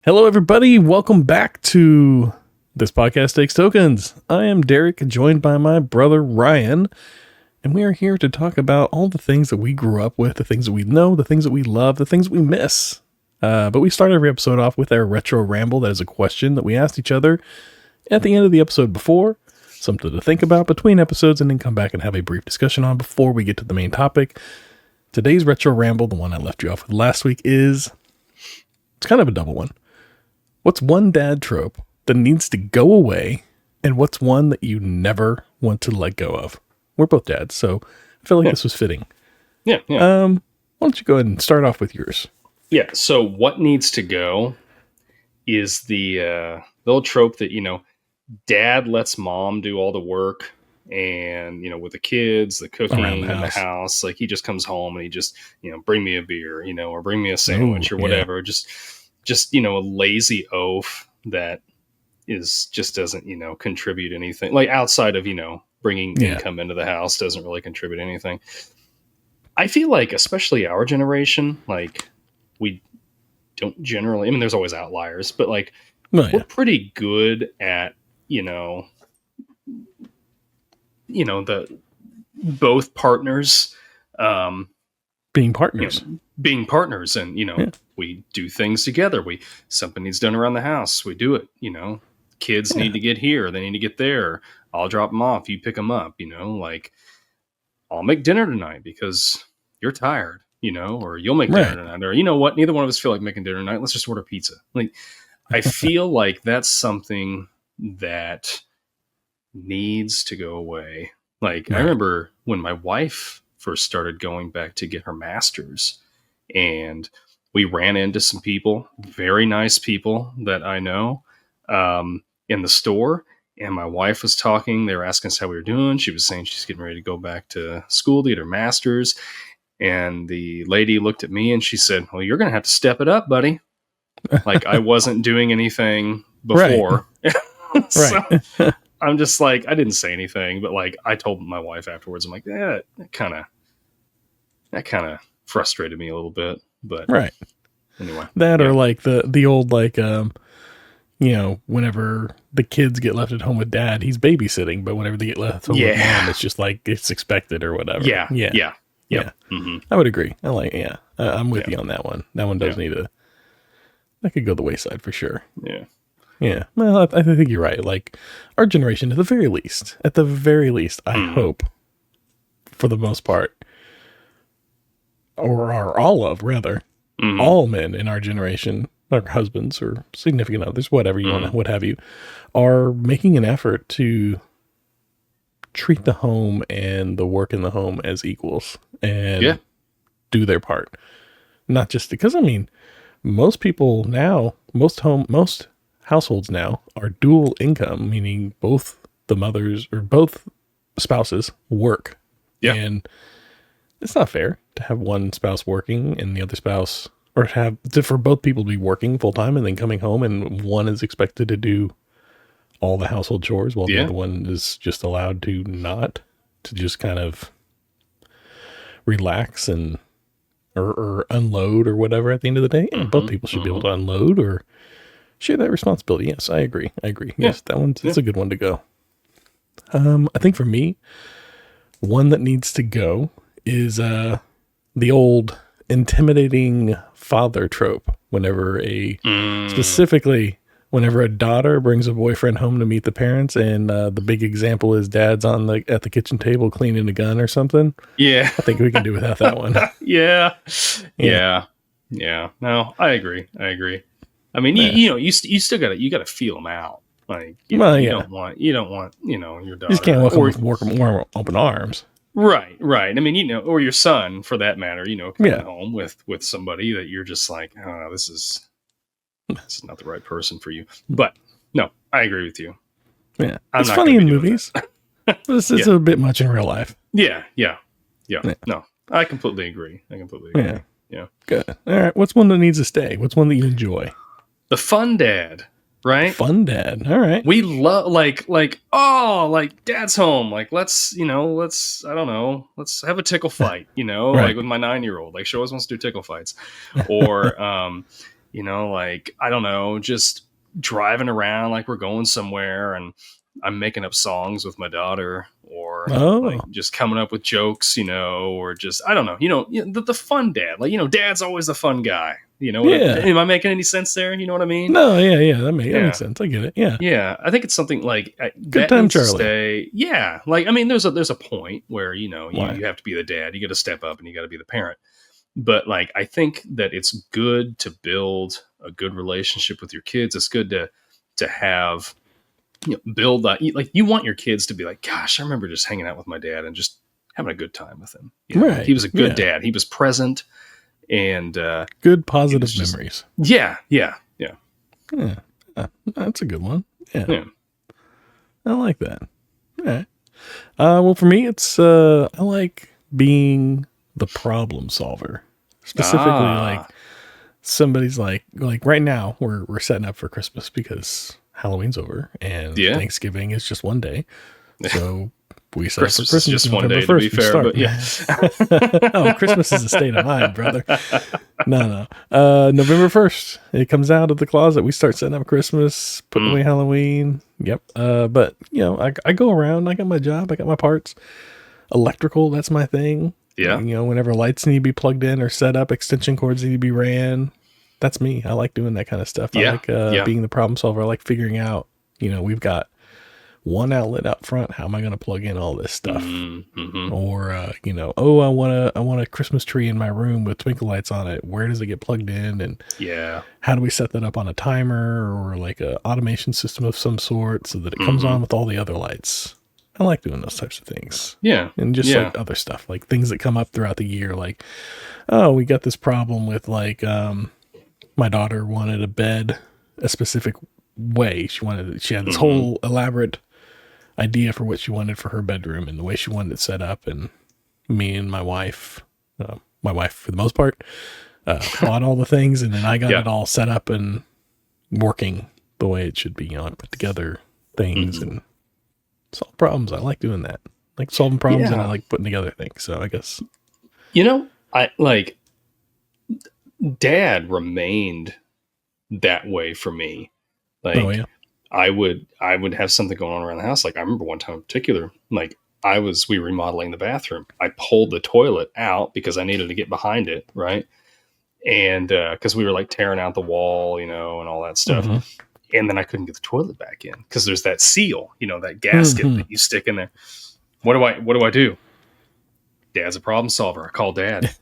Hello, everybody. Welcome back to This Podcast Takes Tokens. I am Derek, joined by my brother Ryan, and we are here to talk about all the things that we grew up with, the things that we know, the things that we love, the things we miss. But we start every episode off with our retro ramble. That is a question that we asked each other at the end of the episode before, something to think about between episodes, and then come back and have a brief discussion on before we get to the main topic. Today's retro ramble, the one I left you off with last week, it's kind of a double one. What's one dad trope that needs to go away, and what's one that you never want to let go of? We're both dads, so I feel like this was fitting. Yeah. Why don't you go ahead and start off with yours? Yeah. So what needs to go is the old trope that, dad lets mom do all the work and, with the kids, the cooking in the house, like he just comes home and he just, bring me a beer, or bring me a sandwich or whatever. Yeah. Just, a lazy oaf that just doesn't, contribute anything like outside of, bringing income into the house doesn't really contribute anything. I feel like, especially our generation, like we don't generally, there's always outliers, but like we're pretty good at, the both partners, being partners, and, we do things together. Something needs done around the house. We do it, kids need to get here. They need to get there. I'll drop them off. You pick them up, like I'll make dinner tonight because you're tired, or you'll make dinner tonight, or you know what? Neither one of us feel like making dinner tonight. Let's just order pizza. Like, I feel like that's something that needs to go away. Like, I remember when my wife first started going back to get her master's, and we ran into some people, very nice people that I know, in the store. And my wife was talking. They were asking us how we were doing. She was saying she's getting ready to go back to school to get her master's. And the lady looked at me and she said, "Well, you're going to have to step it up, buddy." Like I wasn't doing anything before. So I'm just like, I didn't say anything, but like I told my wife afterwards, I'm like, that kind of frustrated me a little bit. But anyway, or like the old, like, whenever the kids get left at home with dad, he's babysitting, but whenever they get left home with mom, it's just like it's expected or whatever. Yeah. Mm-hmm. I would agree. I'm with you on that one. That one does need that could go the wayside for sure. Yeah. Well, I think you're right. Like our generation, at the very least, I hope, for the most part, or are all of rather, all men in our generation, our husbands or significant others, whatever you want, what have you, are making an effort to treat the home and the work in the home as equals and do their part. Not just because, most people now, most households now are dual income, meaning both the mothers or both spouses work. Yeah. And it's not fair to have one spouse working and the other spouse, or for both people to be working full time and then coming home and one is expected to do all the household chores while the other one is just allowed to just kind of relax and or unload or whatever at the end of the day. And both people should be able to unload or share that responsibility. Yes, I agree. Yes, that one's it's a good one to go. I think for me, one that needs to go is the old intimidating father trope. Specifically whenever a daughter brings a boyfriend home to meet the parents, and the big example is dad's at the kitchen table cleaning a gun or something. Yeah, I think we can do without that one. Yeah. No, I agree. You still got to feel them out. Like, you don't want, your daughter. You just can't walk more open arms. Right. Or your son, for that matter, coming home with somebody that you're just like, oh, this is not the right person for you. But no, I agree with you. Yeah. It's funny in movies. This is a bit much in real life. Yeah. No, I completely agree. Yeah. Good. All right. What's one that needs to stay? What's one that you enjoy? The fun dad. Right? Fun dad. All right. We love like dad's home. Like, let's have a tickle fight, like with my 9-year-old. Like, she always wants to do tickle fights. Or, you know, like, I don't know, just driving around like we're going somewhere and I'm making up songs with my daughter, or like just coming up with jokes, you know, or just, I don't know, the fun dad, like, dad's always the fun guy, am I making any sense there? You know what I mean? No. Yeah. That makes sense. I get it. Yeah. Yeah. I think it's something like Good time, Charlie. Yeah. Like, I mean, there's a point where, you have to be the dad, you got to step up and you got to be the parent. But like, I think that it's good to build a good relationship with your kids. It's good to have, build that. Like, you want your kids to be like, gosh, I remember just hanging out with my dad and just having a good time with him. Right. He was a good dad. He was present and good positive memories. Yeah. That's a good one. Yeah. I like that. All right. Well, for me, it's I like being the problem solver. Specifically, like somebody's like right now we're setting up for Christmas because Halloween's over and Thanksgiving is just one day. So we set up for Christmas is just November 1 day 1st, to be fair, but oh, Christmas is a state of mind, brother. No. November 1st, it comes out of the closet. We start setting up Christmas, putting away Halloween. Yep. But I go around, I got my job, I got my parts. Electrical, that's my thing. Yeah. Whenever lights need to be plugged in or set up, extension cords need to be ran. That's me. I like doing that kind of stuff. I like being the problem solver. I like figuring out, we've got one outlet out front. How am I going to plug in all this stuff? Mm-hmm. Or, I want a Christmas tree in my room with twinkle lights on it. Where does it get plugged in? And how do we set that up on a timer or like a automation system of some sort so that it comes on with all the other lights? I like doing those types of things. Yeah. And just like other stuff, like things that come up throughout the year. Like, oh, we got this problem with like, my daughter wanted a bed a specific way. She had this whole elaborate idea for what she wanted for her bedroom and the way she wanted it set up. And me and my wife for the most part, bought all the things, and then I got it all set up and working the way it should be. I put together things and solve problems. I like doing that. I like solving problems and I like putting together things. So I guess, I like Dad remained that way for me. Like, I would have something going on around the house. Like, I remember one time in particular, like we were remodeling the bathroom. I pulled the toilet out because I needed to get behind it. Right. And, cause we were like tearing out the wall, and all that stuff. And then I couldn't get the toilet back in because there's that seal, that gasket that you stick in there. What do I do? Dad's a problem solver. I call Dad.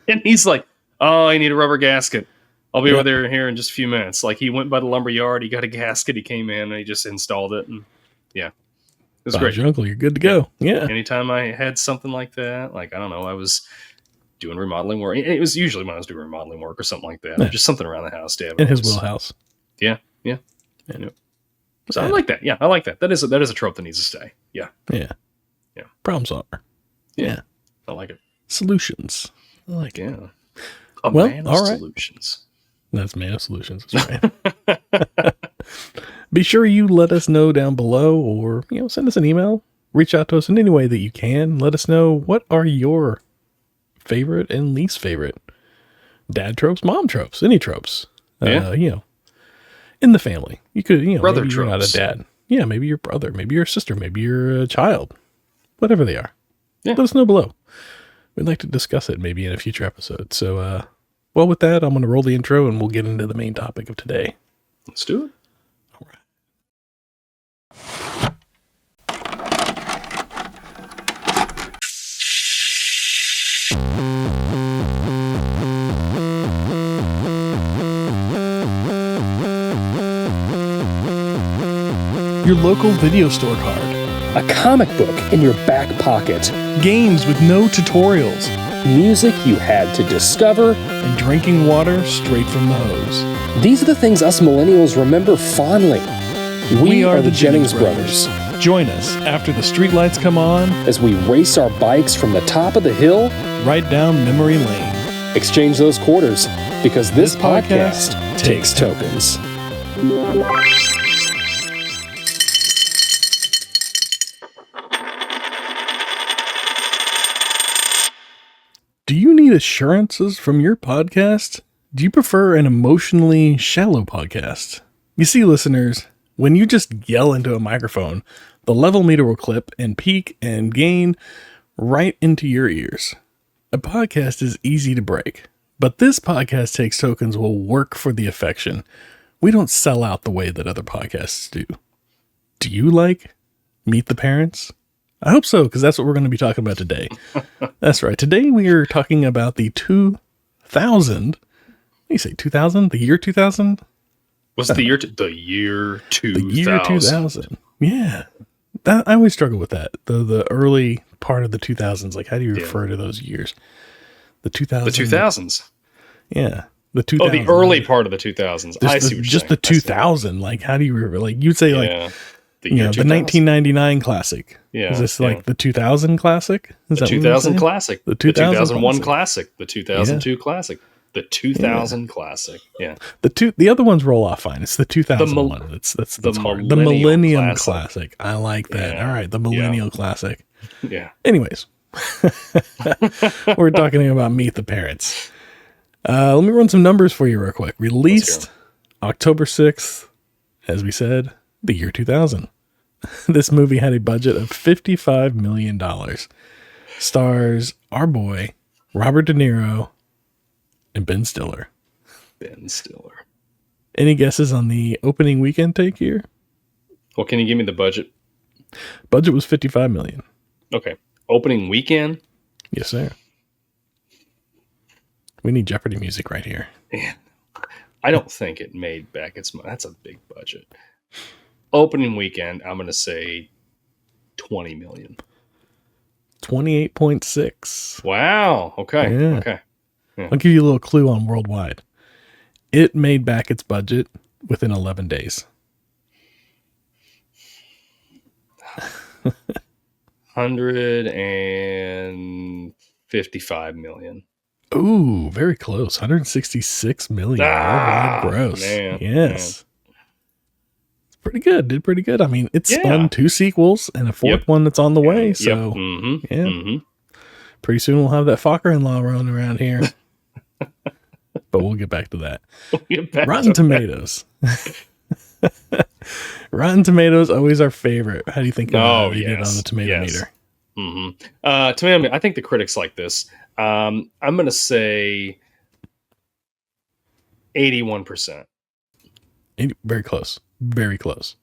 And he's like, oh, I need a rubber gasket. I'll be over there here in just a few minutes. Like, he went by the lumber yard. He got a gasket. He came in and he just installed it. And it was great. Your uncle, you're good to go. Yeah. Anytime I had something like that, like, I don't know, I was doing remodeling work. It was usually when I was doing remodeling work or something like that. Or just something around the house. Dad in his wheelhouse. Yeah. So I like that. Yeah, I like that. That is a trope that needs to stay. Yeah. Problem solver. Yeah. I like it. Solutions. I like it. Yeah. A man of solutions. That's man of solutions. That's right. Be sure you let us know down below, or send us an email. Reach out to us in any way that you can. Let us know, what are your favorite and least favorite dad tropes, mom tropes, any tropes. In the family. You could, brother maybe you're not tropes. a dad. Yeah, maybe your brother, maybe your sister, maybe your child. Whatever they are. Yeah. Let us know below. We'd like to discuss it maybe in a future episode. So, with that, I'm going to roll the intro and we'll get into the main topic of today. Let's do it. All right. Your local video store card. A comic book in your back pocket. Games with no tutorials. Music you had to discover. And drinking water straight from the hose. These are the things us millennials remember fondly. We are the Jennings brothers. Join us after the streetlights come on as we race our bikes from the top of the hill right down memory lane. Exchange those quarters, because this podcast takes tokens. Do you need assurances from your podcast? Do you prefer an emotionally shallow podcast? You see, listeners, when you just yell into a microphone, the level meter will clip and peak and gain right into your ears. A podcast is easy to break, but this podcast takes tokens will work for the affection. We don't sell out the way that other podcasts do. Do you like Meet the Parents? I hope so, because that's what we're going to be talking about today. That's right. Today we are talking about the 2000. What do you say, 2000? The year 2000? Was it the year 2000? The year 2000. Yeah. I always struggle with that. The early part of the 2000s. Like, how do you refer to those years? The 2000s. The 2000s. Yeah. The 2000s. Oh, the early part of the 2000s. I see what you're just saying. The 2000. Like, how do you like? You'd say the 1999 classic. Yeah. Is this like the 2000 classic? Is the 2000 classic. The 2001 classic. The 2002 classic. The 2000 classic. Yeah. The other ones roll off fine. It's the 2001. That's hard. The Millennium classic. I like that. Yeah. All right. The Millennial classic. Yeah. Anyways, we're talking about Meet the Parents. Let me run some numbers for you real quick. Released October 6th, as we said, the year 2000. This movie had a budget of $55 million. Stars our boy, Robert De Niro, and Ben Stiller. Any guesses on the opening weekend take here? Well, can you give me the budget? Budget was $55 million. Okay. Opening weekend? Yes, sir. We need Jeopardy music right here. Yeah. I don't think it made back its money. That's a big budget. Opening weekend, I'm going to say 20 million. 28.6. Wow. Okay. Yeah. Okay. Yeah. I'll give you a little clue on worldwide. It made back its budget within 11 days. 155 million. Ooh, very close. 166 million. Worldwide gross. Man, yes. Man. It's pretty good. Did pretty good. I mean, it spun Yeah. 2 sequels and a 4th one that's on the way. So, Yep. Mm-hmm. yeah. Mm-hmm. Pretty soon we'll have that Focker in-law running around here. But we'll get back to that. Rotten Tomatoes. Rotten Tomatoes, always our favorite. How do you think did on the tomato meter? Mm-hmm. Tomato meter. I think the critics like this. I'm going to say 81%. Very close. Very close.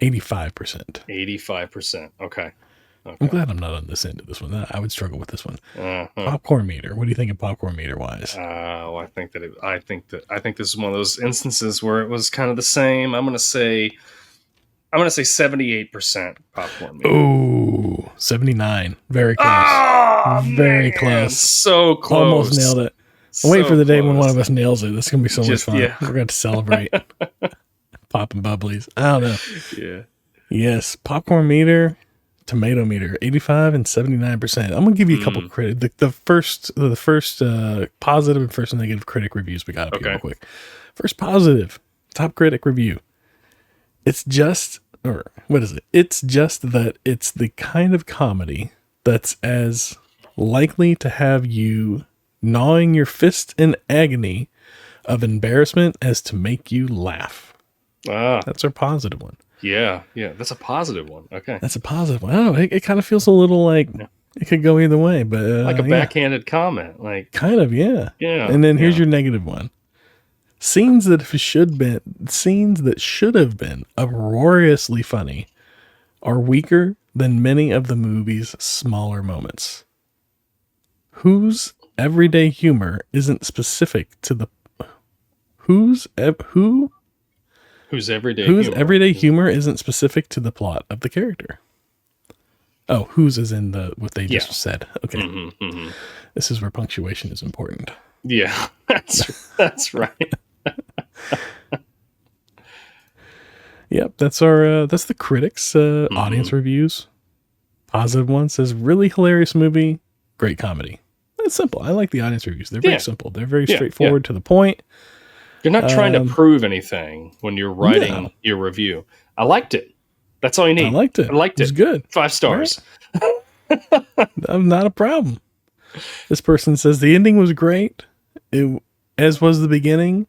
85%. 85%. Okay. I'm glad I'm not on this end of this one. I would struggle with this one. Popcorn meter. What do you think of popcorn meter wise? I think this is one of those instances where it was kind of the same. I'm gonna say 78% popcorn meter. Ooh, 79. Very close. Oh, very man. close. So close. Almost nailed it. I'm waiting for the day when one of us nails it. This is gonna be so much fun. Yeah. We're going to celebrate. Popping bubblies. I don't know. Yeah. Yes, popcorn meter. Tomato meter, 85 and 79%. I'm gonna give you a couple of credit. The first positive and first negative critic reviews we got up here real quick. First positive, top critic review. It's just that it's the kind of comedy that's as likely to have you gnawing your fist in agony of embarrassment as to make you laugh. That's our positive one. Yeah, that's a positive one. Okay. That's a positive one. I don't know. It kind of feels a little like it could go either way, but like a backhanded comment. Like kind of, yeah. Yeah. And then here's your negative one. Scenes that should have been uproariously funny are weaker than many of the movie's smaller moments. Whose everyday humor isn't specific to the whose everyday humor isn't specific to the plot of the character. Oh, whose is in what they just said. Okay. This is where punctuation is important. Yeah, that's right. Yep, that's the critics' audience reviews. Positive one says really hilarious movie, great comedy. That's simple. I like the audience reviews. They're very simple. They're very straightforward to the point. You're not trying to prove anything when you're writing your review. I liked it. That's all you need. I liked it. It's good. 5 stars. Right. Not a problem. This person says the ending was great. It as was the beginning,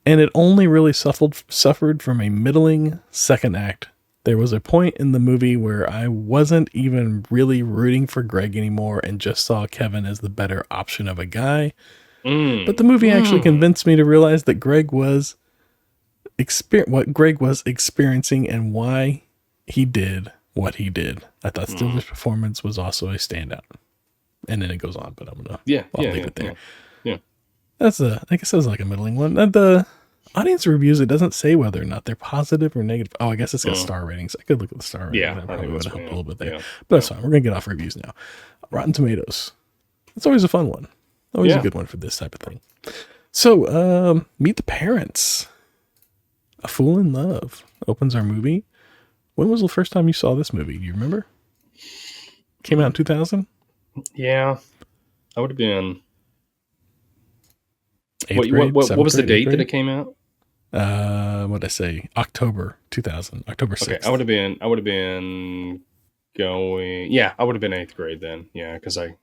and it only really suffered from a middling second act. There was a point in the movie where I wasn't even really rooting for Greg anymore and just saw Kevin as the better option of a guy. But the movie actually convinced me to realize that Greg was what Greg was experiencing and why he did what he did. I thought Stiller's performance was also a standout. And then it goes on, but I'll leave it there. Yeah. That's I guess that was like a middling one. The audience reviews, it doesn't say whether or not they're positive or negative. Oh, I guess it's got star ratings. I could look at the star ratings. Yeah, That probably would have helped a little bit there. Yeah. But that's fine. We're going to get off reviews now. Rotten Tomatoes. It's always a fun one. Always a good one for this type of thing. So, Meet the Parents. A Fool in Love opens our movie. When was the first time you saw this movie? Do you remember? Came out in 2000? Yeah. I would have been... Grade, what was the date grade? that it came out? What did I say? October 2000. October 6th. Okay, I would have been going... Yeah, I would have been 8th grade then. Yeah, because I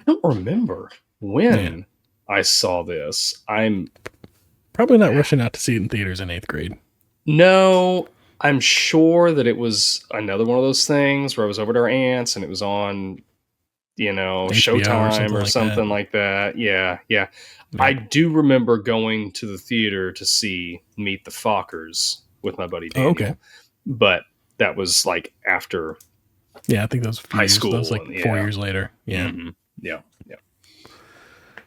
don't remember when I saw this. I'm probably not rushing out to see it in theaters in 8th grade. No, I'm sure that it was another one of those things where I was over at our aunt's and it was on, HBO Showtime or something like that. Yeah. I do remember going to the theater to see Meet the Fockers with my buddy Daniel. Okay. But that was like after I think that was high school. That was like 4 years later. Yeah. Mm-hmm. Yeah.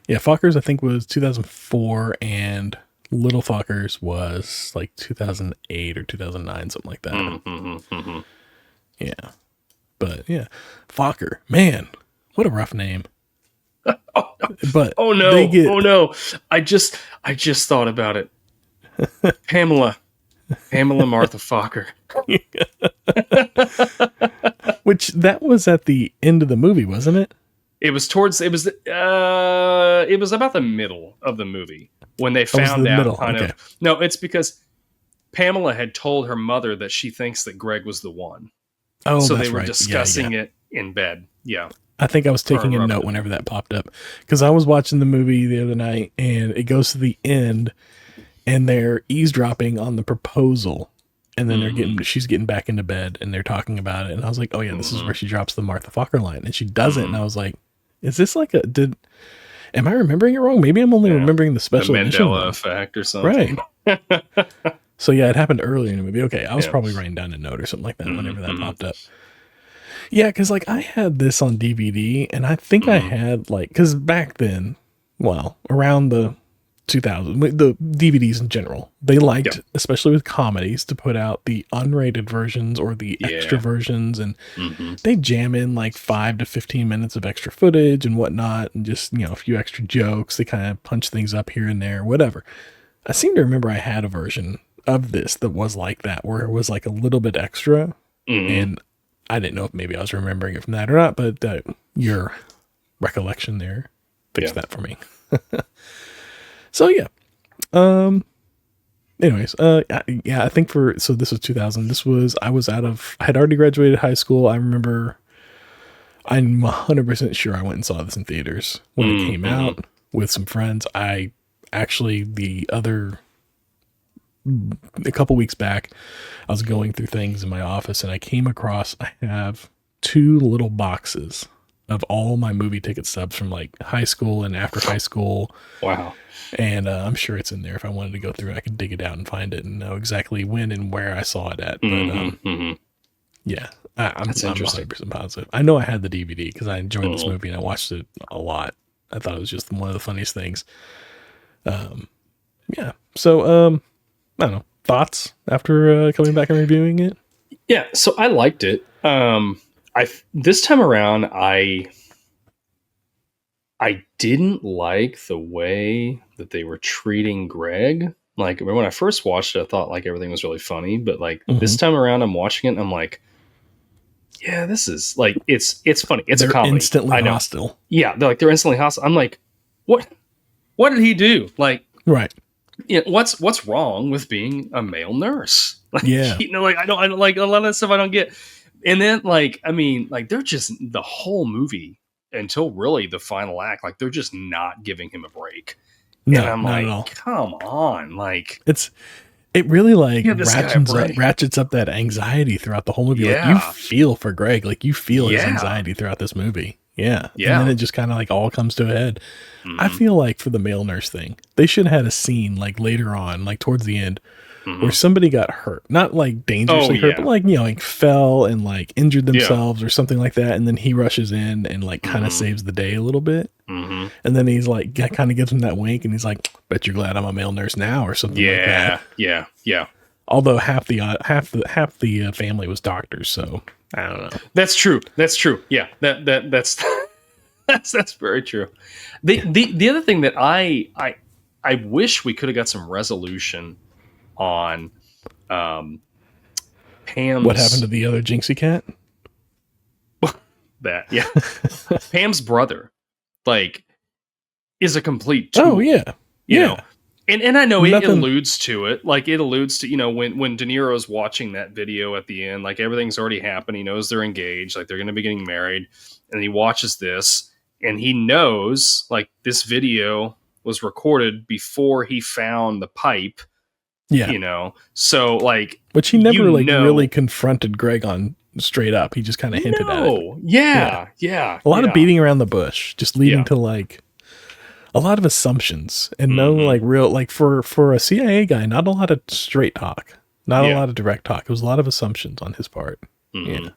Yeah, Fockers I think was 2004 and Little Fockers was like 2008 or 2009, something like that. Yeah. But yeah, Focker, man, what a rough name. But oh no. I just thought about it. Pamela Martha Focker. Which that was at the end of the movie, wasn't it? It was about the middle of the movie when they found out of. No, it's because Pamela had told her mother that she thinks that Greg was the one. Oh, so that's they were right. discussing it in bed. Yeah. I think I was taking a note whenever that popped up because I was watching the movie the other night and it goes to the end and they're eavesdropping on the proposal. And then she's getting back into bed and they're talking about it. And I was like, oh yeah, this is where she drops the Martha Focker line. And she does it. And I was like, is this like am I remembering it wrong? Maybe I'm only remembering the special Mandela effect or something. Right. So yeah, it happened earlier in the movie. Okay. I was probably writing down a note or something like that whenever that popped up. Yeah. Cause like I had this on DVD and I think I had cause back then, around the 2000, the DVDs in general, they liked, especially with comedies, to put out the unrated versions or the extra versions, and they jam in like 5 to 15 minutes of extra footage and whatnot, and just a few extra jokes. They kind of punch things up here and there, whatever. I seem to remember I had a version of this that was like that, where it was like a little bit extra, and I didn't know if maybe I was remembering it from that or not, but your recollection there fixed that for me. So yeah. Anyways, I think so this was 2000. I had already graduated high school. I remember I'm 100% sure I went and saw this in theaters when it came out with some friends. I actually, a couple weeks back, I was going through things in my office and I came across, I have 2 little boxes of all my movie ticket stubs from like high school and after high school. Wow. And I'm sure it's in there. If I wanted to go through it, I could dig it out and find it and know exactly when and where I saw it at. But yeah, I'm 100% positive. I know I had the DVD because I enjoyed this movie and I watched it a lot. I thought it was just one of the funniest things. Yeah. So, I don't know. Thoughts after coming back and reviewing it? Yeah. So I liked it. This time around, I didn't like the way that they were treating Greg. Like when I first watched it, I thought like everything was really funny, but like this time around, I'm watching it and I'm like, yeah, this is like, it's funny. It's a comedy. Instantly hostile. Yeah. They're instantly hostile. I'm like, what did he do? Like, right. What's wrong with being a male nurse? Like, yeah. Like I don't like a lot of that stuff I don't get. And then like, I mean, like they're just the whole movie until really the final act. Like, they're just not giving him a break. No, and I'm not like, at all. come on. Like, it really like give this guy a break. ratchets up that anxiety throughout the whole movie. Like, you Yeah. feel for Greg, like you feel his Yeah. anxiety throughout this movie. Yeah. Yeah. And then it just kind of like all comes to a head. Mhm. I feel like for the male nurse thing, they should have had a scene like later on, like towards the end, where somebody got hurt. Not like dangerously hurt, but like, you know, like fell and like injured themselves or something like that. And then he rushes in and like kind of saves the day a little bit. And then he's like, kind of gives him that wink and he's like, bet you're glad I'm a male nurse now or something like that. Yeah. Although half the family was doctors, so I don't know. That's true. Yeah, that's that's very true. The other thing that I wish we could have got some resolution on Pam's. What happened to the other Jinxie cat? That Pam's brother, like, is a complete tool. Oh yeah, you know. And I know it Nothing. alludes to it. Like, it alludes to, you know, when De Niro's watching that video at the end, like, everything's already happened. He knows they're engaged, like, they're going to be getting married. And he watches this and he knows, like, this video was recorded before he found the pipe. Yeah. You know, so like, which he never really confronted Greg on straight up. He just kind of hinted at it. Yeah. A lot of beating around the bush, just leading to like a lot of assumptions and no like real, like for a CIA guy, not a lot of straight talk, not a lot of direct talk. It was a lot of assumptions on his part. But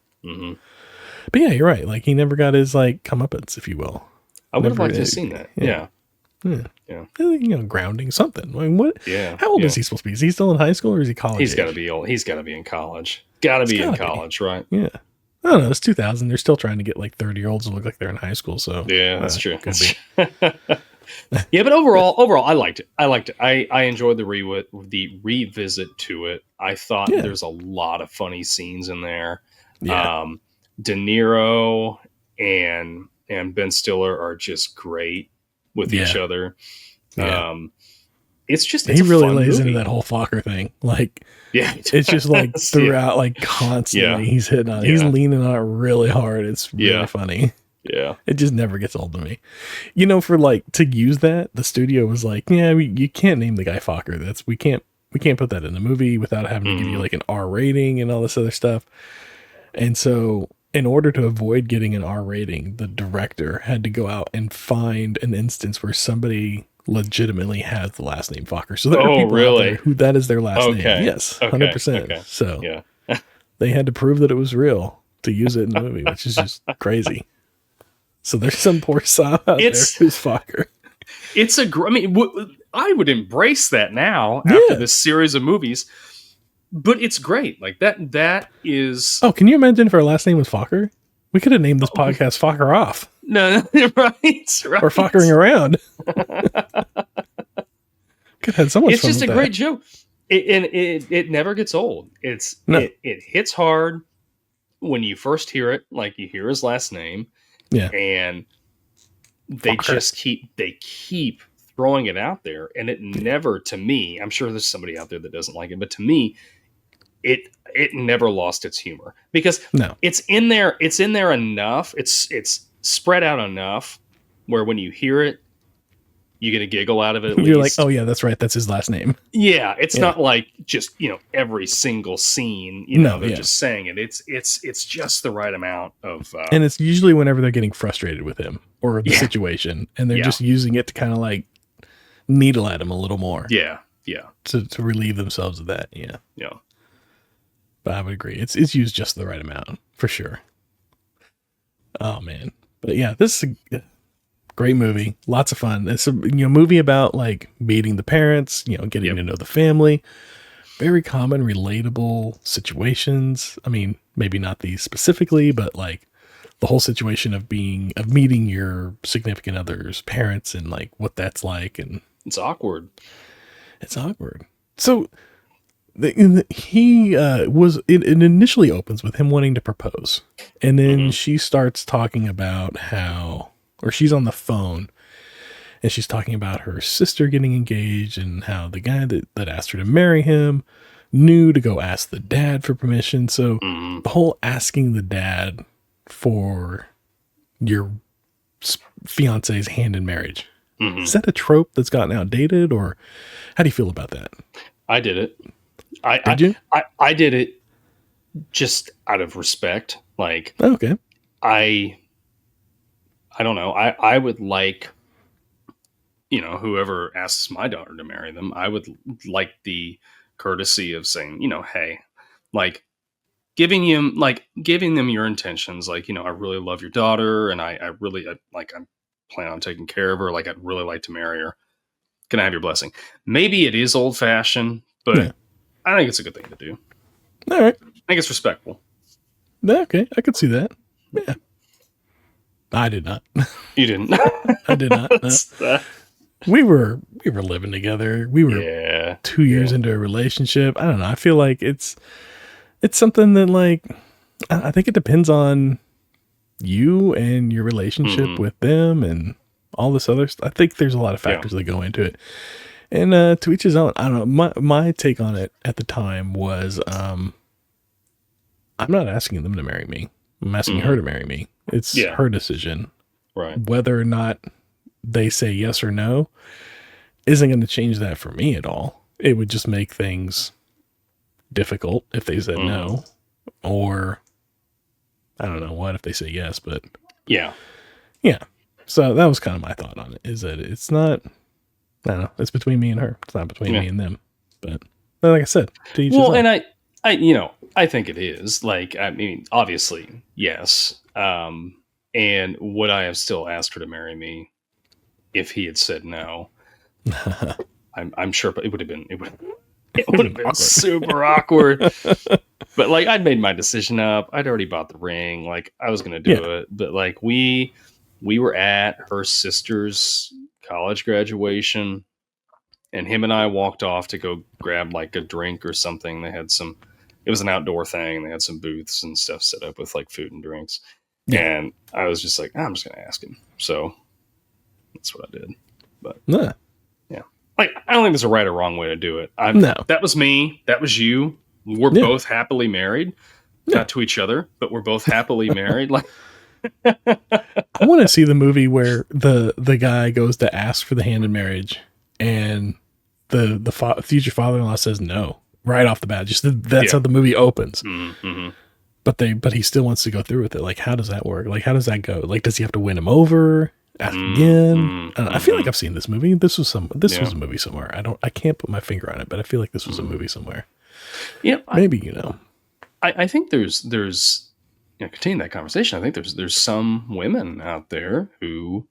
yeah, you're right. Like, he never got his like comeuppance, if you will. I would have liked to have seen that. Yeah. You know, grounding, something. I mean, what? Yeah. How old is he supposed to be? Is he still in high school or is he college? He's got to be old. He's got to be in college. Got to be in college, right? Yeah. I don't know. It's 2000. They're still trying to get like 30-year-olds to look like they're in high school. So yeah, that's true. Could be. Yeah, but overall, I liked it. I enjoyed the revisit to it. I thought there's a lot of funny scenes in there. Yeah. De Niro and Ben Stiller are just great with each other. Yeah. It's he really fun lays movie. into that whole Focker thing. Like, it's just like throughout, like constantly he's hitting on it. He's leaning on it really hard. It's really funny. Yeah. It just never gets old to me. You know, for like to use that, the studio was like, yeah, you can't name the guy Focker. We can't put that in the movie without having to give you like an R rating and all this other stuff. And so in order to avoid getting an R rating, the director had to go out and find an instance where somebody legitimately has the last name Focker. So there are people out there who that is their last name. Yes, 100%. Okay. So they had to prove that it was real to use it in the movie, which is just crazy. So there's some poor sob out there who's Focker. I would embrace that now after this series of movies. But it's great. Like that is... Oh, can you imagine if our last name was Focker? We could have named this podcast Focker Off. No, right. Or Fockering Around. Could have had so much It's fun just with a that. great joke. It never gets old. It hits hard when you first hear it, like you hear his last name. Yeah. And they Focker. just keep throwing it out there. And it never, to me, I'm sure there's somebody out there that doesn't like it, but to me, it never lost its humor because it's in there enough. It's spread out enough where when you hear it, you get a giggle out of it. You're like, oh yeah, that's right. That's his last name. Yeah. It's not like just, every single scene, they're just saying it. It's just the right amount of, and it's usually whenever they're getting frustrated with him or the situation and they're just using it to kind of like needle at him a little more. Yeah. Yeah. To relieve themselves of that. Yeah. Yeah. But I would agree. It's used just the right amount for sure. Oh man. But yeah, this is a great movie. Lots of fun. It's a movie about like meeting the parents, getting to know the family. Very common, relatable situations. I mean, maybe not these specifically, but like the whole situation of meeting your significant other's parents and like what that's like. And it's awkward. It's awkward. So it initially opens with him wanting to propose. And then she starts talking about she's on the phone and she's talking about her sister getting engaged and how the guy that asked her to marry him knew to go ask the dad for permission. So the whole asking the dad for your fiance's hand in marriage. Mm-hmm. Is that a trope that's gotten outdated, or how do you feel about that? I did it. Did you? I did it just out of respect. Like, okay. I don't know. I would like, whoever asks my daughter to marry them, I would like the courtesy of saying, hey, like giving them your intentions. Like, I really love your daughter, and I plan on taking care of her. Like, I'd really like to marry her. Can I have your blessing? Maybe it is old fashioned, but yeah. I think it's a good thing to do. All right. I think it's respectful. Yeah, okay. I could see that. Yeah. I did not. You didn't? I did not. No. We were living together. We were 2 years into a relationship. I don't know. I feel like it's something that, like, I think it depends on you and your relationship with them and all this other stuff. I think there's a lot of factors that go into it. And to each his own. I don't know. My take on it at the time was I'm not asking them to marry me. I'm asking her to marry me. It's her decision. Right. Whether or not they say yes or no isn't going to change that for me at all. It would just make things difficult if they said no, or I don't know what if they say yes, but yeah. So that was kind of my thought on it, is that it's not, I don't know, it's between me and her. It's not between me and them. But like I said, to each his own. And I think it is. Like, I mean, obviously, yes. And would I have still asked her to marry me if he had said no? I'm sure, but it would have been super awkward. But like, I'd made my decision up. I'd already bought the ring. Like, I was going to do it. But like, we were at her sister's college graduation, and him and I walked off to go grab like a drink or something. They had it was an outdoor thing. They had some booths and stuff set up with like food and drinks. Yeah. And I was just like, I'm just going to ask him. So that's what I did. But yeah, like, I don't think there's a right or wrong way to do it. No. That was me. That was you. We're both happily married, not to each other, but we're both happily married. Like, I want to see the movie where the guy goes to ask for the hand in marriage, and the future father-in-law says no right off the bat. Just that's how the movie opens. Mm-hmm. But he still wants to go through with it. Like, how does that work? Like, how does that go? Like, does he have to win him over? Ask again? I feel like I've seen this movie. This was a movie somewhere. I can't put my finger on it, but I feel like this was a movie somewhere. Yeah, maybe I think there's continue that conversation. I think there's some women out there who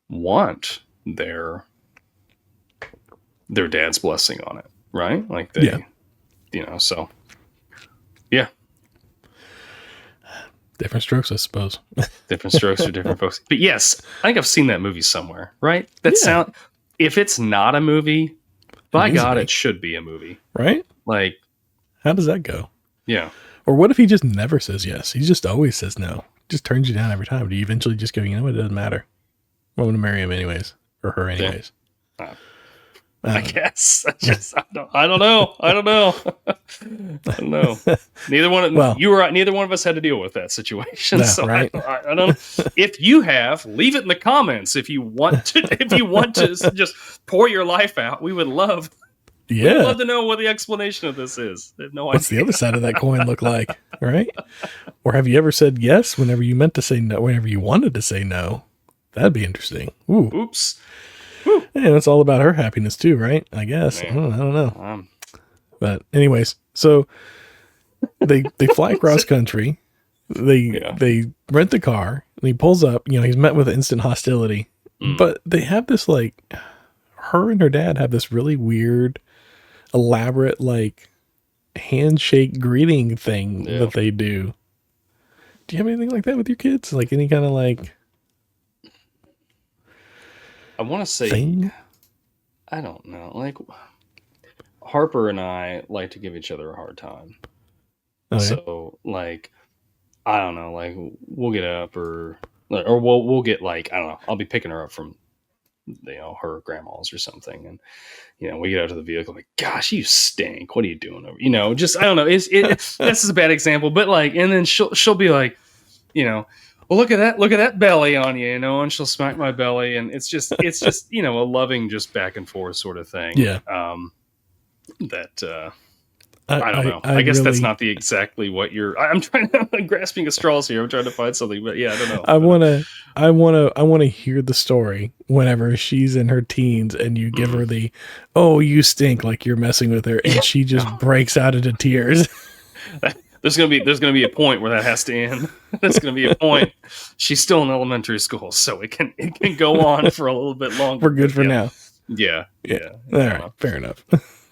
want their dad's blessing on it, right? Like so yeah. Different strokes, I suppose. Different strokes for different folks. But yes, I think I've seen that movie somewhere, right? If it's not a movie, by God, it should be a movie. Right? Like, how does that go? Yeah. Or what if he just never says yes? He just always says no. Just turns you down every time. Do you eventually just go, you know what, it doesn't matter. I'm going to marry him anyways. Or her anyways. I guess. I don't know. Neither one of us had to deal with that situation. So right? I don't know. If you have, leave it in the comments. If you want to just pour your life out, we would love. Yeah. We'd love to know what the explanation of this is. I have no idea. What's the other side of that coin look like? Right? Or have you ever said yes whenever you meant to say no, whenever you wanted to say no? That'd be interesting. Ooh. Oops. Yeah, it's all about her happiness too, right? I guess. I don't know. But anyways, so they fly across country. They rent the car, and he pulls up. He's met with instant hostility. But they have this, like, her and her dad have this really weird, elaborate, like, handshake greeting thing that they do. Do you have anything like that with your kids? Like, any kind of, like, I want to say thing? I don't know. Like, Harper and I like to give each other a hard time. Okay. So, like, I don't know. Like, we'll get up or we'll get, like, I don't know. I'll be picking her up from her grandma's or something, and we get out to the vehicle, like, gosh, you stink. What are you doing over? Just I don't know. This is a bad example, but like, and then she'll be like, well, look at that belly on you, and she'll smack my belly, and it's just a loving, just back and forth sort of thing. Yeah. I don't know. I guess that's not exactly what you're. I'm trying to I'm grasping at straws here. I'm trying to find something, but yeah, I don't know. I want to hear the story whenever she's in her teens and you give her the, oh, you stink, like you're messing with her, and she just breaks out into tears. There's gonna be a point where that has to end. There's gonna be a point. She's still in elementary school, so it can go on for a little bit longer. We're good for now. Yeah. All right, fair enough.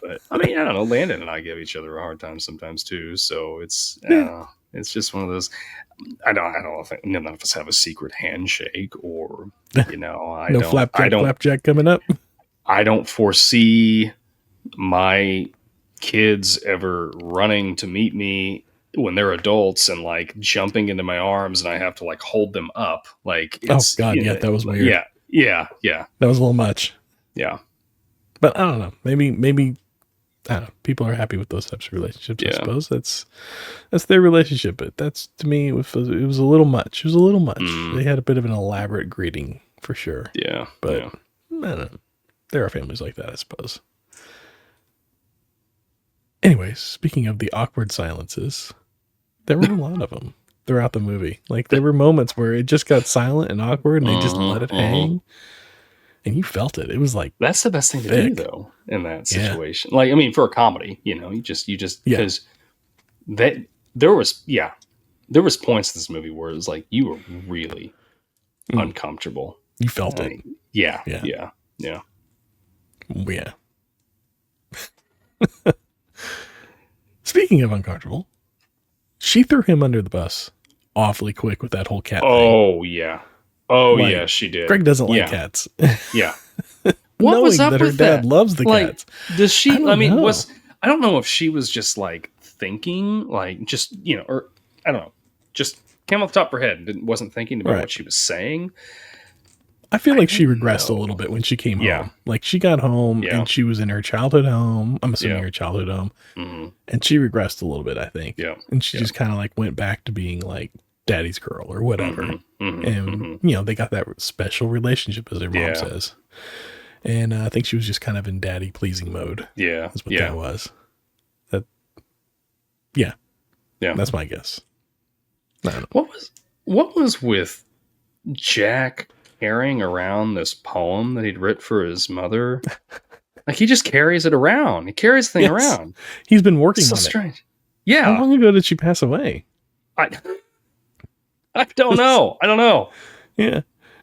But I mean, I don't know. Landon and I give each other a hard time sometimes too. So it's just one of those. I don't think none of us have a secret handshake, or no flapjack coming up. I don't foresee my kids ever running to meet me when they're adults and like jumping into my arms, and I have to like hold them up. Like, it's, oh god, yeah, that was weird. Yeah. That was a little much. Yeah, but I don't know. Maybe. I don't know. People are happy with those types of relationships. I suppose that's their relationship. But that's, to me, it was a little much. It was a little much. They had a bit of an elaborate greeting for sure. Yeah, but I don't know. There are families like that, I suppose. Anyways, speaking of the awkward silences, there were a lot of them throughout the movie. Like, there were moments where it just got silent and awkward, and they just let it hang. And you felt it. It was like, that's the best thing to do, though, in that situation. Yeah. Like, I mean, for a comedy, you just because that there was points in this movie where it was like you were really uncomfortable. You felt it. Yeah. Speaking of uncomfortable, she threw him under the bus awfully quick with that whole cat thing. Oh yeah. Oh, like, yeah, she did. Greg doesn't like cats. Yeah. What was up with that? Her dad loves the cats. Does she, I don't know if she was just like thinking, like just, or I don't know, just came off the top of her head and wasn't thinking about what she was saying. I feel like she regressed a little bit when she came home. Like, she got home and she was in her childhood home. I'm assuming her childhood home. Mm-hmm. And she regressed a little bit, I think. Yeah. And she just kind of like went back to being like daddy's girl or whatever. And they got that special relationship, as their mom says. And I think she was just kind of in daddy pleasing mode. Yeah. That's what that was. Yeah. That's my guess. I don't know. What was with Jack carrying around this poem that he'd written for his mother? Like, he just carries it around. He carries the thing around. He's been working on strange. it. Yeah. How long ago did she pass away? I don't know. Yeah.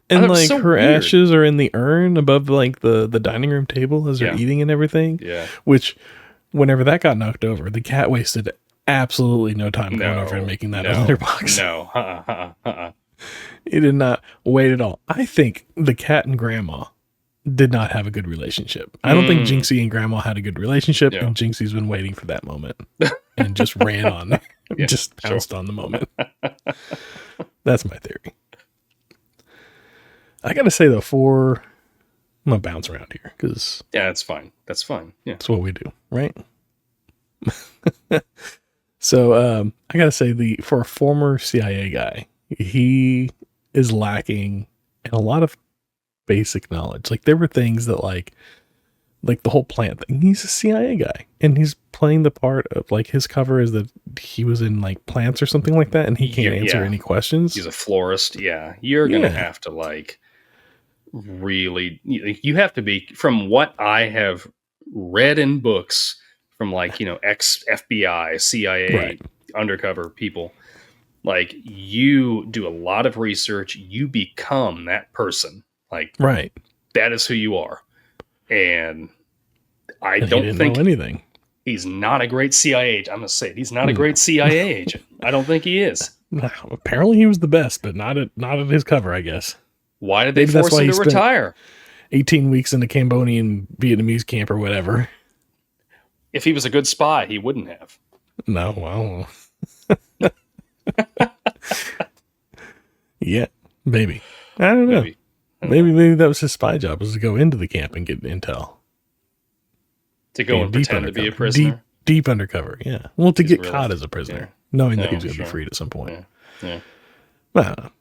And like her weird. Ashes are in the urn above like the dining room table as they're eating and everything. Yeah. Which, whenever that got knocked over, the cat wasted absolutely no time going over and making that a litter box. No. It did not wait at all. I think the cat and grandma did not have a good relationship. I don't think Jinxie and grandma had a good relationship, and Jinxie's been waiting for that moment and just ran on, just pounced on the moment. That's my theory. I gotta say though, I'm gonna bounce around here because that's fine. Yeah, that's what we do, right? So I gotta say, for a former CIA guy, he is lacking in a lot of basic knowledge. Like, there were things that like the whole plant thing. He's a CIA guy, and he's playing the part of, like, his cover is that he was in like plants or something like that, and he can't answer any questions. He's a florist. Yeah, you're gonna have to like really. You have to be, from what I have read in books from like ex FBI, CIA, undercover people. Like, you do a lot of research, you become that person. Like, that is who you are. And I don't think anything. He's not a great CIA agent. I'm going to say it. He's not a great CIA agent. I don't think he is. No, apparently he was the best, but not at his cover, I guess. Why did they force him to retire? 18 weeks in a Cambodian Vietnamese camp or whatever. If he was a good spy, he wouldn't have. No, well. Yeah, maybe. I don't know. Maybe that was his spy job, was to go into the camp and get intel. To go and pretend to be a prisoner? Deep undercover, yeah. Well, to get caught as a prisoner, knowing that he's going to be freed at some point. Yeah. I don't know.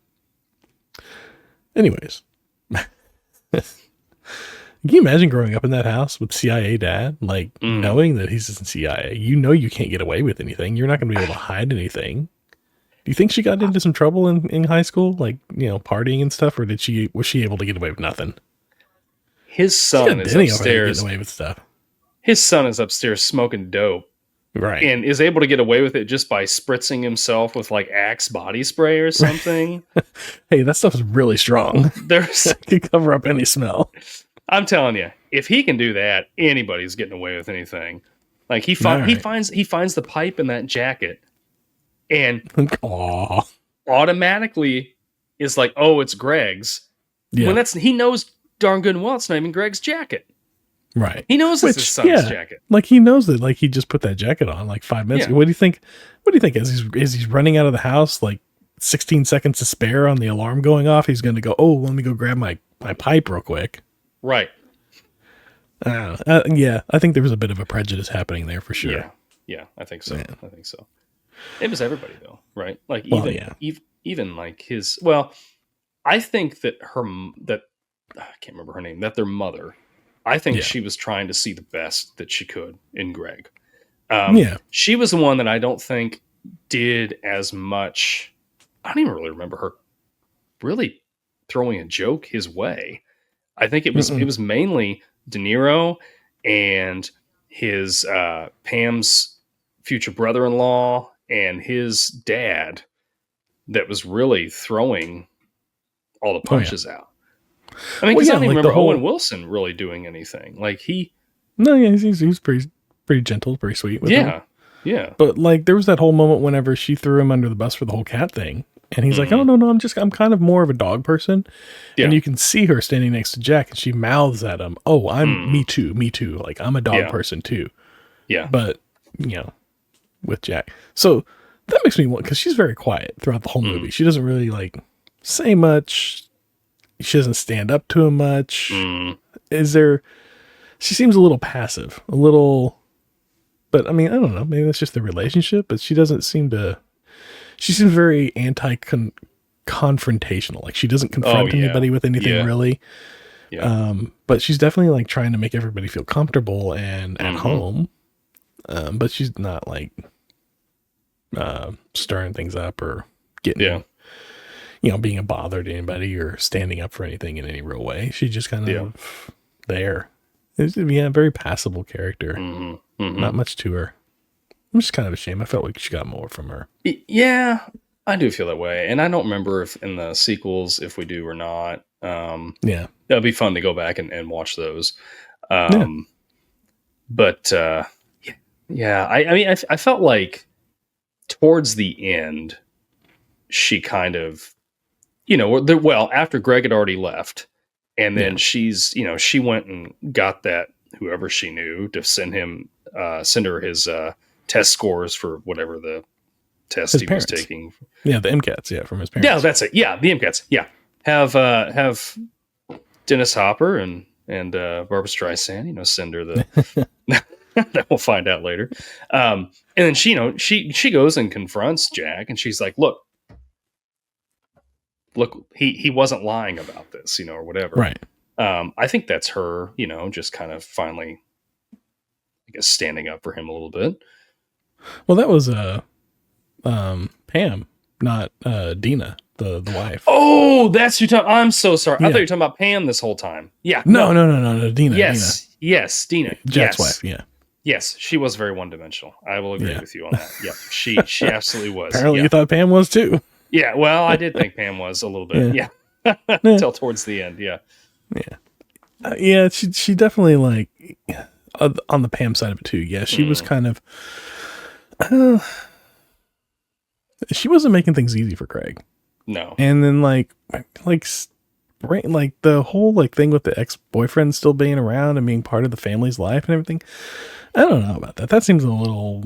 Anyways. Can you imagine growing up in that house with CIA dad? Like, knowing that he's in CIA, you can't get away with anything. You're not going to be able to hide anything. Do you think she got into some trouble in high school? Like, partying and stuff? Or was she able to get away with nothing? His son is upstairs getting away with stuff. His son is upstairs smoking dope. Right. And is able to get away with it just by spritzing himself with like Axe body spray or something. Hey, that stuff is really strong. It could cover up any smell. I'm telling you, if he can do that, anybody's getting away with anything. Like he finds the pipe in that jacket and automatically is like, oh, it's Greg's. Yeah. When he knows darn good and well it's not even Greg's jacket. Right. He knows it's his son's jacket. Like he knows that, like he just put that jacket on like 5 minutes ago. What do you think? As he's running out of the house, like 16 seconds to spare on the alarm going off, he's going to go, oh, let me go grab my pipe real quick. Right. Yeah, I think there was a bit of a prejudice happening there for sure. Yeah, I think so. I think so. It was everybody though, right? Like even like his. Well, I think that I can't remember her name. That their mother. I think she was trying to see the best that she could in Greg. She was the one that I don't think did as much. I don't even really remember her really throwing a joke his way. I think it was mainly De Niro and his Pam's future brother-in-law and his dad that was really throwing all the punches out. I mean, because I don't even remember Owen Wilson really doing anything. Like he was pretty gentle, pretty sweet with him. Yeah. But like there was that whole moment whenever she threw him under the bus for the whole cat thing. And he's like, oh, no, I'm kind of more of a dog person. Yeah. And you can see her standing next to Jack and she mouths at him, oh, me too. Like, I'm a dog person too. Yeah. But, with Jack. So that makes me want, because she's very quiet throughout the whole movie. She doesn't really like say much. She doesn't stand up to him much. She seems a little passive, but I mean, I don't know. Maybe that's just the relationship, but she doesn't seem to. She seems very confrontational. Like she doesn't confront anybody with anything really. Yeah. But she's definitely like trying to make everybody feel comfortable and at home. But she's not like stirring things up or getting, being a bother to anybody or standing up for anything in any real way. She's just kind of there. It's a very passable character. Not much to her. I'm just kind of ashamed. I felt like she got more from her. Yeah, I do feel that way. And I don't remember if in the sequels, if we do or not. That'd be fun to go back and watch those. But I mean, I felt like towards the end, she kind of, after Greg had already left, and then she went and got that, whoever she knew, to send her his test scores for whatever the test he was taking. Yeah, the MCATs, from his parents. Yeah, that's it. Yeah, the MCATs. Yeah. Have Dennis Hopper and Barbara Streisand, send her the that we'll find out later. And then she goes and confronts Jack and she's like, look, he wasn't lying about this, or whatever. Right. I think that's her, just kind of finally, I guess, standing up for him a little bit. Well, that was Pam, not Dina, the wife. Oh, that's your time. I'm so sorry. I thought you were talking about Pam this whole time. Yeah. No, Dina. Yes, Dina. Jack's wife. Yeah. Yes, she was very one-dimensional. I will agree with you on that. Yep, she absolutely was. Apparently, you thought Pam was too. Yeah. Well, I did think Pam was a little bit. Yeah. Until towards the end. Yeah. Yeah. She definitely like on the Pam side of it too. Yeah, she was kind of. She wasn't making things easy for Craig. No. And then like the whole like thing with the ex-boyfriend still being around and being part of the family's life and everything. I don't know about that. That seems a little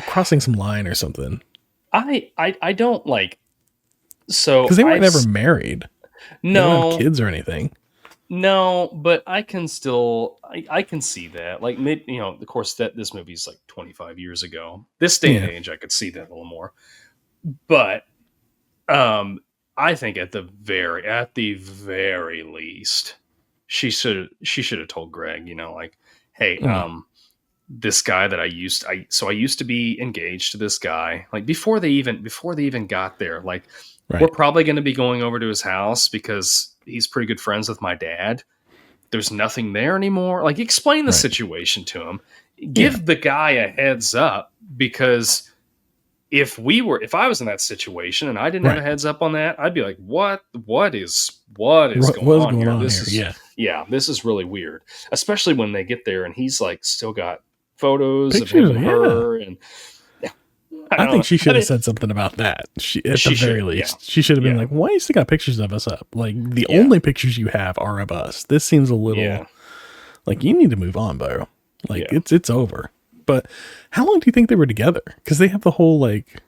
crossing some line or something. I don't like. So because they weren't never married. No, they don't have kids or anything. No, but I can still, I can see that. Like, of course, that this movie's like 25 years ago. This day and age, I could see that a little more. But I think at the very least, she should have told Greg, like, hey, this guy that I used to be engaged to this guy, like before they even got there, like, we're probably going to be going over to his house because he's pretty good friends with my dad. There's nothing there anymore. Like, explain the situation to him. Give the guy a heads up, because if I was in that situation and I didn't have a heads up on that, I'd be like, what is going on here? This is really weird. Especially when they get there and he's like still got photos pictures of him and her, and I think she should have said something about that. At the very least, she should have been like, "Why you still got pictures of us up? Like, the only pictures you have are of us. This seems a little like you need to move on, bro. Like, it's over." But how long do you think they were together? Because they have the whole like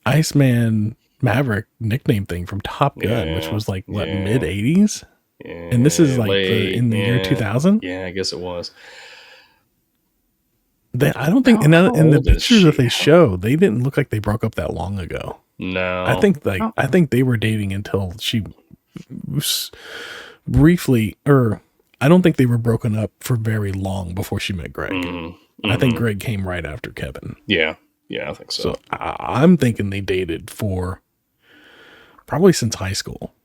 Iceman Maverick nickname thing from Top Gun, which was like mid '80s, and this is like in the year 2000. Yeah, I guess it was. I don't think, in the pictures that they show, they didn't look like they broke up that long ago. No, I think they were dating until she briefly, or I don't think they were broken up for very long before she met Greg. I think Greg came right after Kevin. Yeah, I think so. So I'm thinking they dated for probably since high school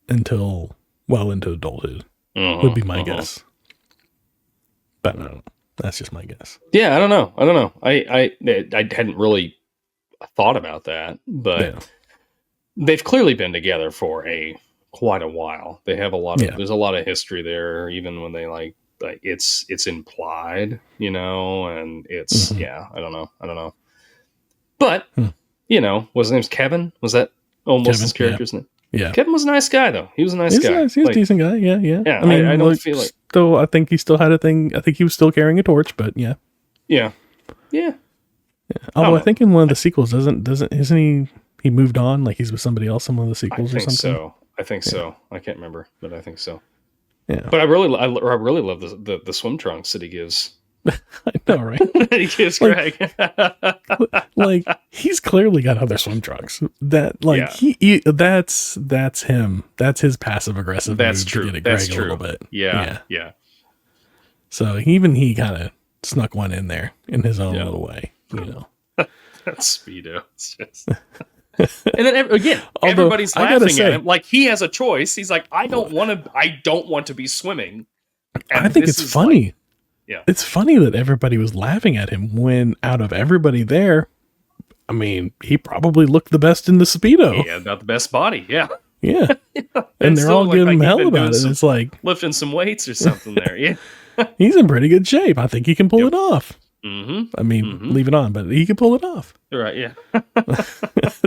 until well into adulthood would be my guess. But I don't know. That's just my guess. Yeah, I don't know. I hadn't really thought about that, but they've clearly been together for quite a while. They have a lot of there's a lot of history there, even when they like it's implied, and it's I don't know. But was his name's Kevin? Was that almost his character's name? Yeah. Kevin was a nice guy, though. He was a nice guy. He was a decent guy. Yeah. Yeah. I mean, I don't feel like. Still, I think he still had a thing. I think he was still carrying a torch, but yeah. Yeah. Although I think in one of the sequels, isn't he moved on? Like he's with somebody else in one of the sequels or something? I think so. I can't remember, but I think so. Yeah. But I really love the swim trunks that he gives. I know, right? He gives Greg. Like he's clearly got other swim trunks. That's him. That's his passive aggressive. That's move true. To get at That's Greg true. A little bit. Yeah. So he kind of snuck one in there in his own little way. That's Speedo. It's just. And then again, everybody's laughing at him. Like he has a choice. He's like, I don't want to be swimming. And I think it's funny. It's funny that everybody was laughing at him when out of everybody there, I mean, he probably looked the best in the Speedo. He had about the best body. Yeah. And they're all giving him hell about it. It's like lifting some weights or something there. Yeah. He's in pretty good shape. I think he can pull it off. Mm-hmm. I mean, leave it on, but he can pull it off. Right. Yeah.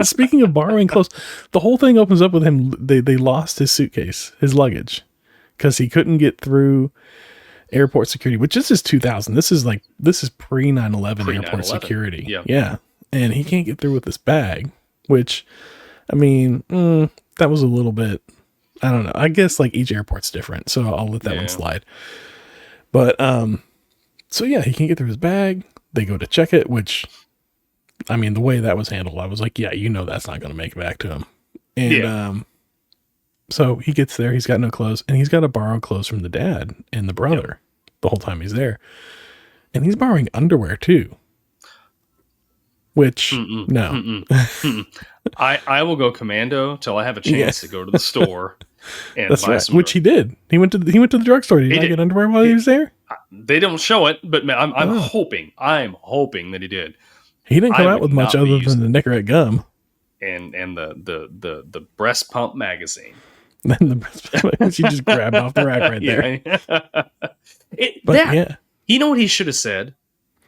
Speaking of borrowing clothes, the whole thing opens up with him. They lost his suitcase, his luggage, because he couldn't get through airport security, which is 2000. This is pre 9/11 airport security. Yeah. And he can't get through with this bag, which, I mean, that was a little bit, I don't know. I guess like each airport's different, so I'll let that one slide. But, so yeah, he can't get through his bag. They go to check it, which, I mean, the way that was handled, I was like, yeah, that's not going to make it back to him. And, so he gets there, he's got no clothes, and he's got to borrow clothes from the dad and the brother the whole time he's there. And he's borrowing underwear too. Which, no. I will go commando till I have a chance to go to the store and buy some. Which he did. He went to the drugstore. Did he not get underwear while he was there? They don't show it, but I'm hoping that he did. He didn't come out with much other than the Nicorette gum. And the breast pump magazine. Then the breast pump magazine, you just grabbed off the rack right there. You know what he should have said?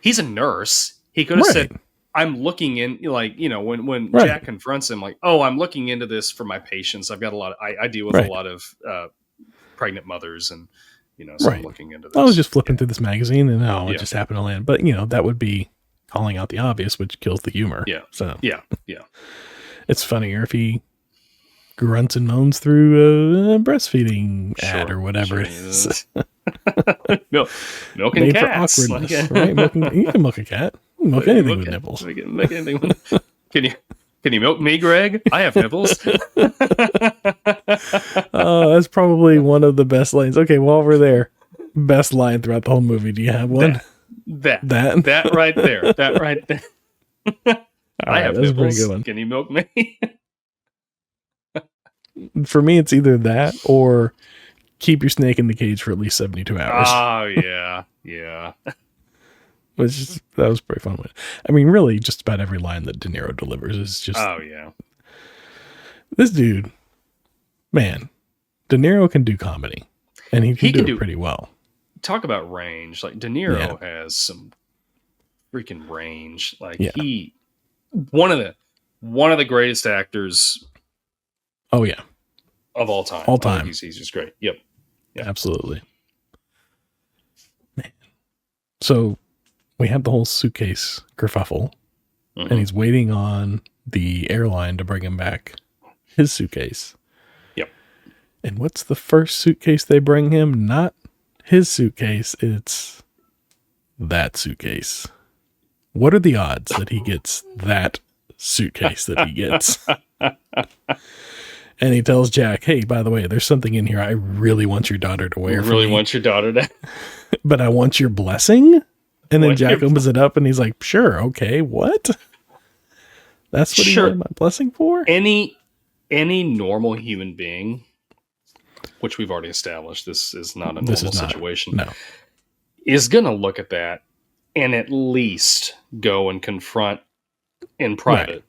He's a nurse. He could have said, I'm looking in, like, when Jack confronts him, like, oh, I'm looking into this for my patients. I've got I deal with a lot of pregnant mothers, and so I'm looking into this. I was just flipping through this magazine, and it just happened to land. But that would be calling out the obvious, which kills the humor. Yeah. So yeah. It's funnier if he grunts and moans through a breastfeeding ad or whatever it is. Milking made cats. For awkwardness, right? You can milk a cat. You can milk anything with nipples. Make anything. Can Can you milk me, Greg? I have nipples. Oh, that's probably one of the best lines. Okay, while we're there, best line throughout the whole movie. Do you have one? That right there. That right there. I have that's nipples. a pretty good one. Can you milk me? For me, it's either that or keep your snake in the cage for at least 72 hours. Oh, yeah. Yeah. That was a pretty fun one. I mean, really, just about every line that De Niro delivers is just... Oh, yeah. This dude, man, De Niro can do comedy. And he can do it pretty well. Talk about range. Like, De Niro has some freaking range. Like, one of the greatest actors... Oh, yeah. Of all time. All time. He's just great. Yep. Absolutely. Man. So we have the whole suitcase kerfuffle, and he's waiting on the airline to bring him back his suitcase. Yep. And what's the first suitcase they bring him? Not his suitcase. It's that suitcase. What are the odds that he gets that suitcase that he gets? And he tells Jack, hey, by the way, there's something in here I really want your daughter to wear. Want your daughter to. But I want your blessing? And then Jack opens it up and he's like, sure, okay, what? That's what he wanted my blessing for? Any normal human being, which we've already established, this is not a normal situation. No. Is going to look at that and at least go and confront in private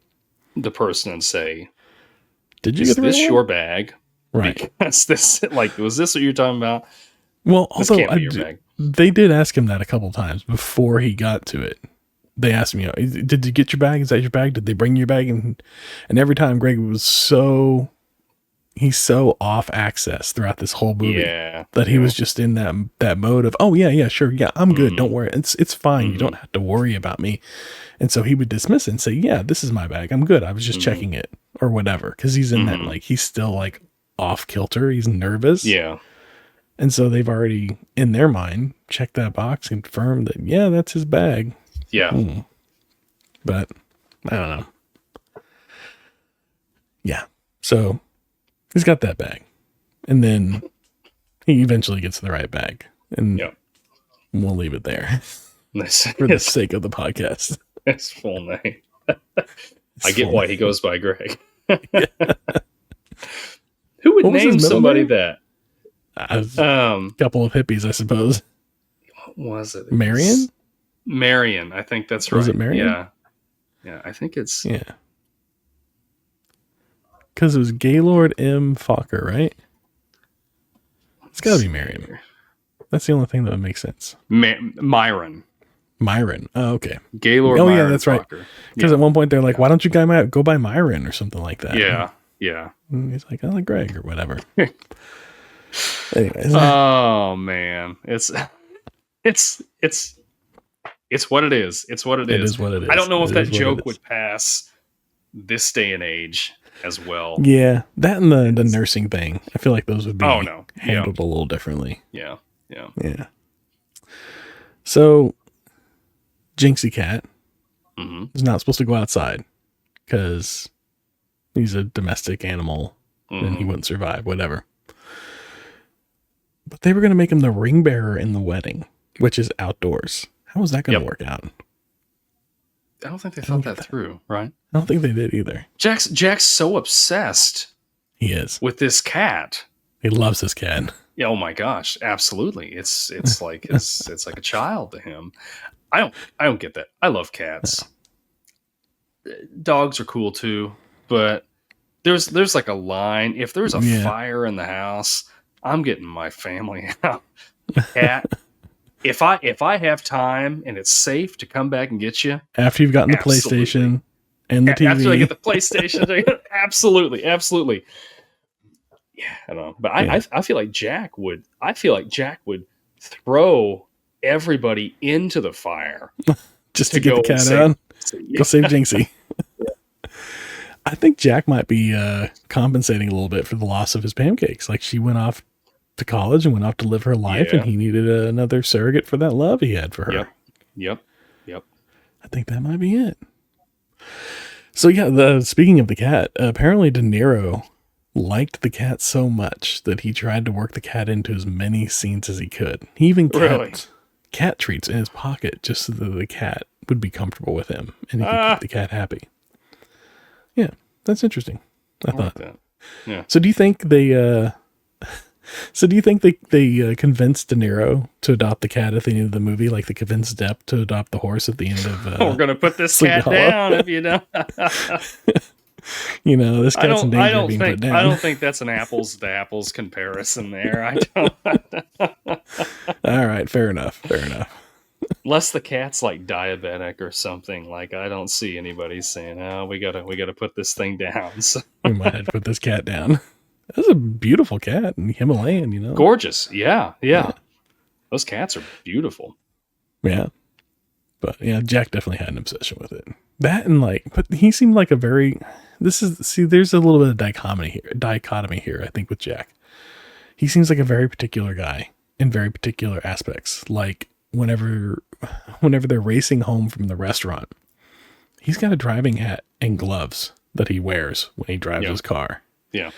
the person and say, did you is get this your bag? Right. Because this, like, was this what you're talking about? Well, this although can't be your bag. They did ask him that a couple times before he got to it. They asked him, did you get your bag? Is that your bag? Did they bring your bag? And every time Greg was he's so off access throughout this whole movie that he was just in that mode of, oh yeah, sure. Yeah, I'm good. Don't worry. It's fine. You don't have to worry about me. And so he would dismiss it and say, yeah, this is my bag. I'm good. I was just checking it or whatever. Cause he's in that, like, he's still like off kilter. He's nervous. Yeah. And so they've already in their mind checked that box and confirmed that, yeah, that's his bag. Yeah. But I don't know. Yeah. So he's got that bag. And then he eventually gets the right bag. And we'll leave it there for the sake of the podcast. His full name. I get why he goes by Greg. Who would name somebody that? A couple of hippies, I suppose. What was it? Marion? Marion. I think that's right. Was it Marion? Yeah. Yeah, I think it's... Yeah. Because it was Gaylord M. Focker, right? It's got to be Marion. That's the only thing that would make sense. Myron. Oh, okay. Gaylord Myron. Yeah, that's right. Because at one point they're like, why don't you go by Myron or something like that? Yeah, yeah. And he's like, I like Greg or whatever. Anyways. Oh, man. It's what it is. It's what it is. It is what it is. I don't know if that joke would pass this day and age as well. Yeah, that and the nursing thing. I feel like those would be handled a little differently. Yeah. So, Jinxie Cat is not supposed to go outside because he's a domestic animal and he wouldn't survive, whatever. But they were going to make him the ring bearer in the wedding, which is outdoors. How was that going to work out? I don't think they thought that through, right? I don't think they did either. Jack's so obsessed. He is with this cat. He loves this cat. Yeah. Oh my gosh. Absolutely. It's like it's like a child to him. I don't get that. I love cats. No. Dogs are cool too, but there's like a line. If there's a fire in the house, I'm getting my family out. Cat. If I have time and it's safe to come back and get you after you've gotten the PlayStation and the TV, after I get the PlayStation, absolutely. Yeah, I don't know, but I feel like Jack would. I feel like Jack would throw everybody into the fire just to get the cat out. Go save Jinxie. I think Jack might be compensating a little bit for the loss of his pancakes. Like she went off to college and went off to live her life, and he needed another surrogate for that love he had for her. Yep. I think that might be it. So yeah, speaking of the cat, apparently De Niro liked the cat so much that he tried to work the cat into as many scenes as he could. He even kept cat treats in his pocket just so that the cat would be comfortable with him and he could keep the cat happy. Yeah, that's interesting. I thought that. Yeah. So do you think they convinced De Niro to adopt the cat at the end of the movie, like they convinced Depp to adopt the horse at the end of we're gonna put this cat down if you don't. You know, this cat's in danger of being put down. I don't think that's an apples to apples comparison there. I don't. All right, fair enough. Unless the cat's like diabetic or something, like I don't see anybody saying, "Oh, we gotta put this thing down." So. We might have to put this cat down. That's a beautiful cat in Himalayan, you know. Gorgeous, yeah. Those cats are beautiful. Yeah, but yeah, Jack definitely had an obsession with it. That and but he seemed like a very. There's a little bit of dichotomy here. I think with Jack, he seems like a very particular guy in very particular aspects. Like whenever they're racing home from the restaurant, he's got a driving hat and gloves that he wears when he drives his car. Yeah.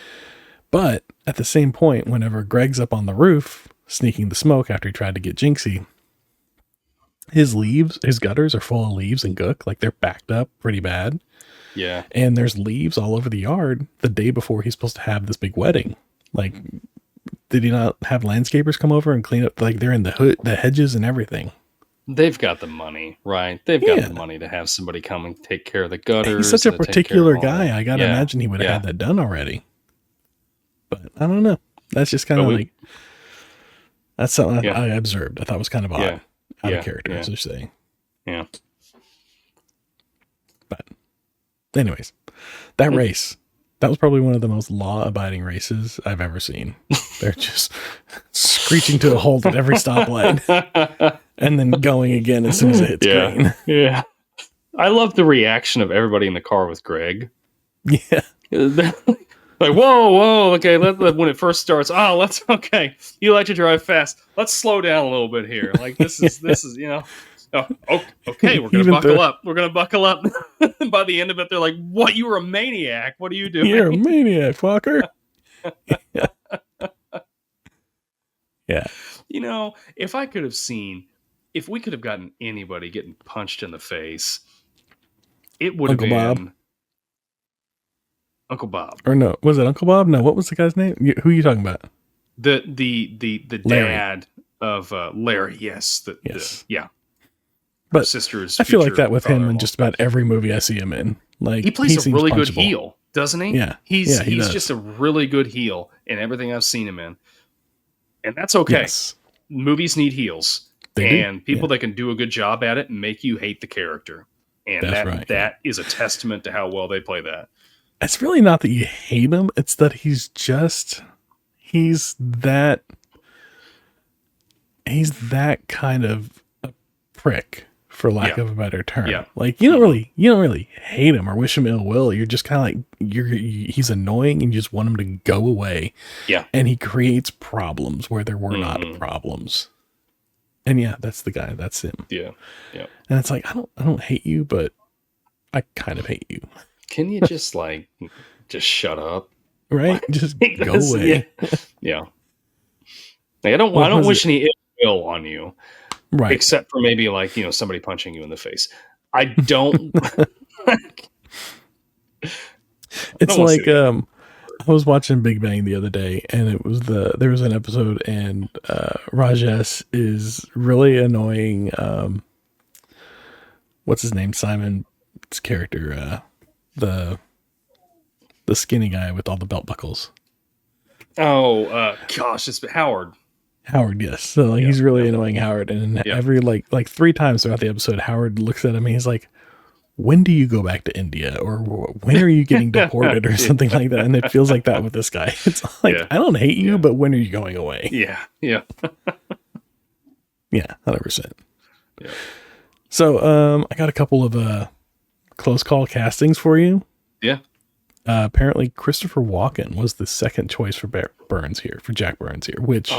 But at the same point, whenever Greg's up on the roof sneaking the smoke after he tried to get Jinxie, his gutters are full of leaves and gook. Like they're backed up pretty bad. Yeah. And there's leaves all over the yard the day before he's supposed to have this big wedding. Like, did he not have landscapers come over and clean up? Like they're in the hedges and everything. They've got the money, right? They've got the money to have somebody come and take care of the gutters. He's such a particular guy. I got to imagine he would have had that done already. But I don't know. That's just kind of that's something I observed. I thought was kind of odd. Out of character, as you say. Yeah. But anyways, that race, that was probably one of the most law-abiding races I've ever seen. They're just screeching to a halt at every stoplight and then going again as soon as it hits green. Yeah. I love the reaction of everybody in the car with Greg. Yeah. Like, whoa, okay, when it first starts, let's, okay, you like to drive fast. Let's slow down a little bit here. Like, this is you know, okay, we're going to buckle up. We're going to buckle up. By the end of it, they're like, what, you were a maniac. What are you doing? You're a maniac, Focker. Yeah. You know, if we could have gotten anybody getting punched in the face, it would have been Bob. Uncle Bob. Or no, was it Uncle Bob? No, what was the guy's name? Who are you talking about? The dad of Larry. Yes. Yeah. But sister's. I feel like that with him in just about every movie I see him in. Like he plays a really good heel, doesn't he? Yeah. He's just a really good heel in everything I've seen him in. And that's okay. Yes. Movies need heels. People that can do a good job at it and make you hate the character. And that is a testament to how well they play that. It's really not that you hate him. It's that he's that kind of a prick, for lack of a better term. Yeah. Like you don't really hate him or wish him ill will. You're just kind of like he's annoying and you just want him to go away. Yeah. And he creates problems where there were not problems. And that's the guy. That's him. Yeah. Yeah. And it's like I don't hate you, but I kind of hate you. Can you just just shut up? Right? Just go away. Yeah. Like, I don't wish any ill on you. Right. Except for maybe somebody punching you in the face. I don't. It's like I was watching Big Bang the other day, and there was an episode, and Rajesh is really annoying. What's his name? Simon's character. The skinny guy with all the belt buckles. Oh, gosh, it's Howard. Howard, yes. So he's really annoying Howard, and every like 3 times throughout the episode, Howard looks at him and he's like, "When do you go back to India?" Or "When are you getting deported?" or something like that. And it feels like that with this guy. It's like I don't hate you, but when are you going away? Yeah, 100%. Yeah. So I got a couple of close call castings for you. Yeah. Apparently Christopher Walken was the second choice for Byrnes here, for Jack Byrnes here, which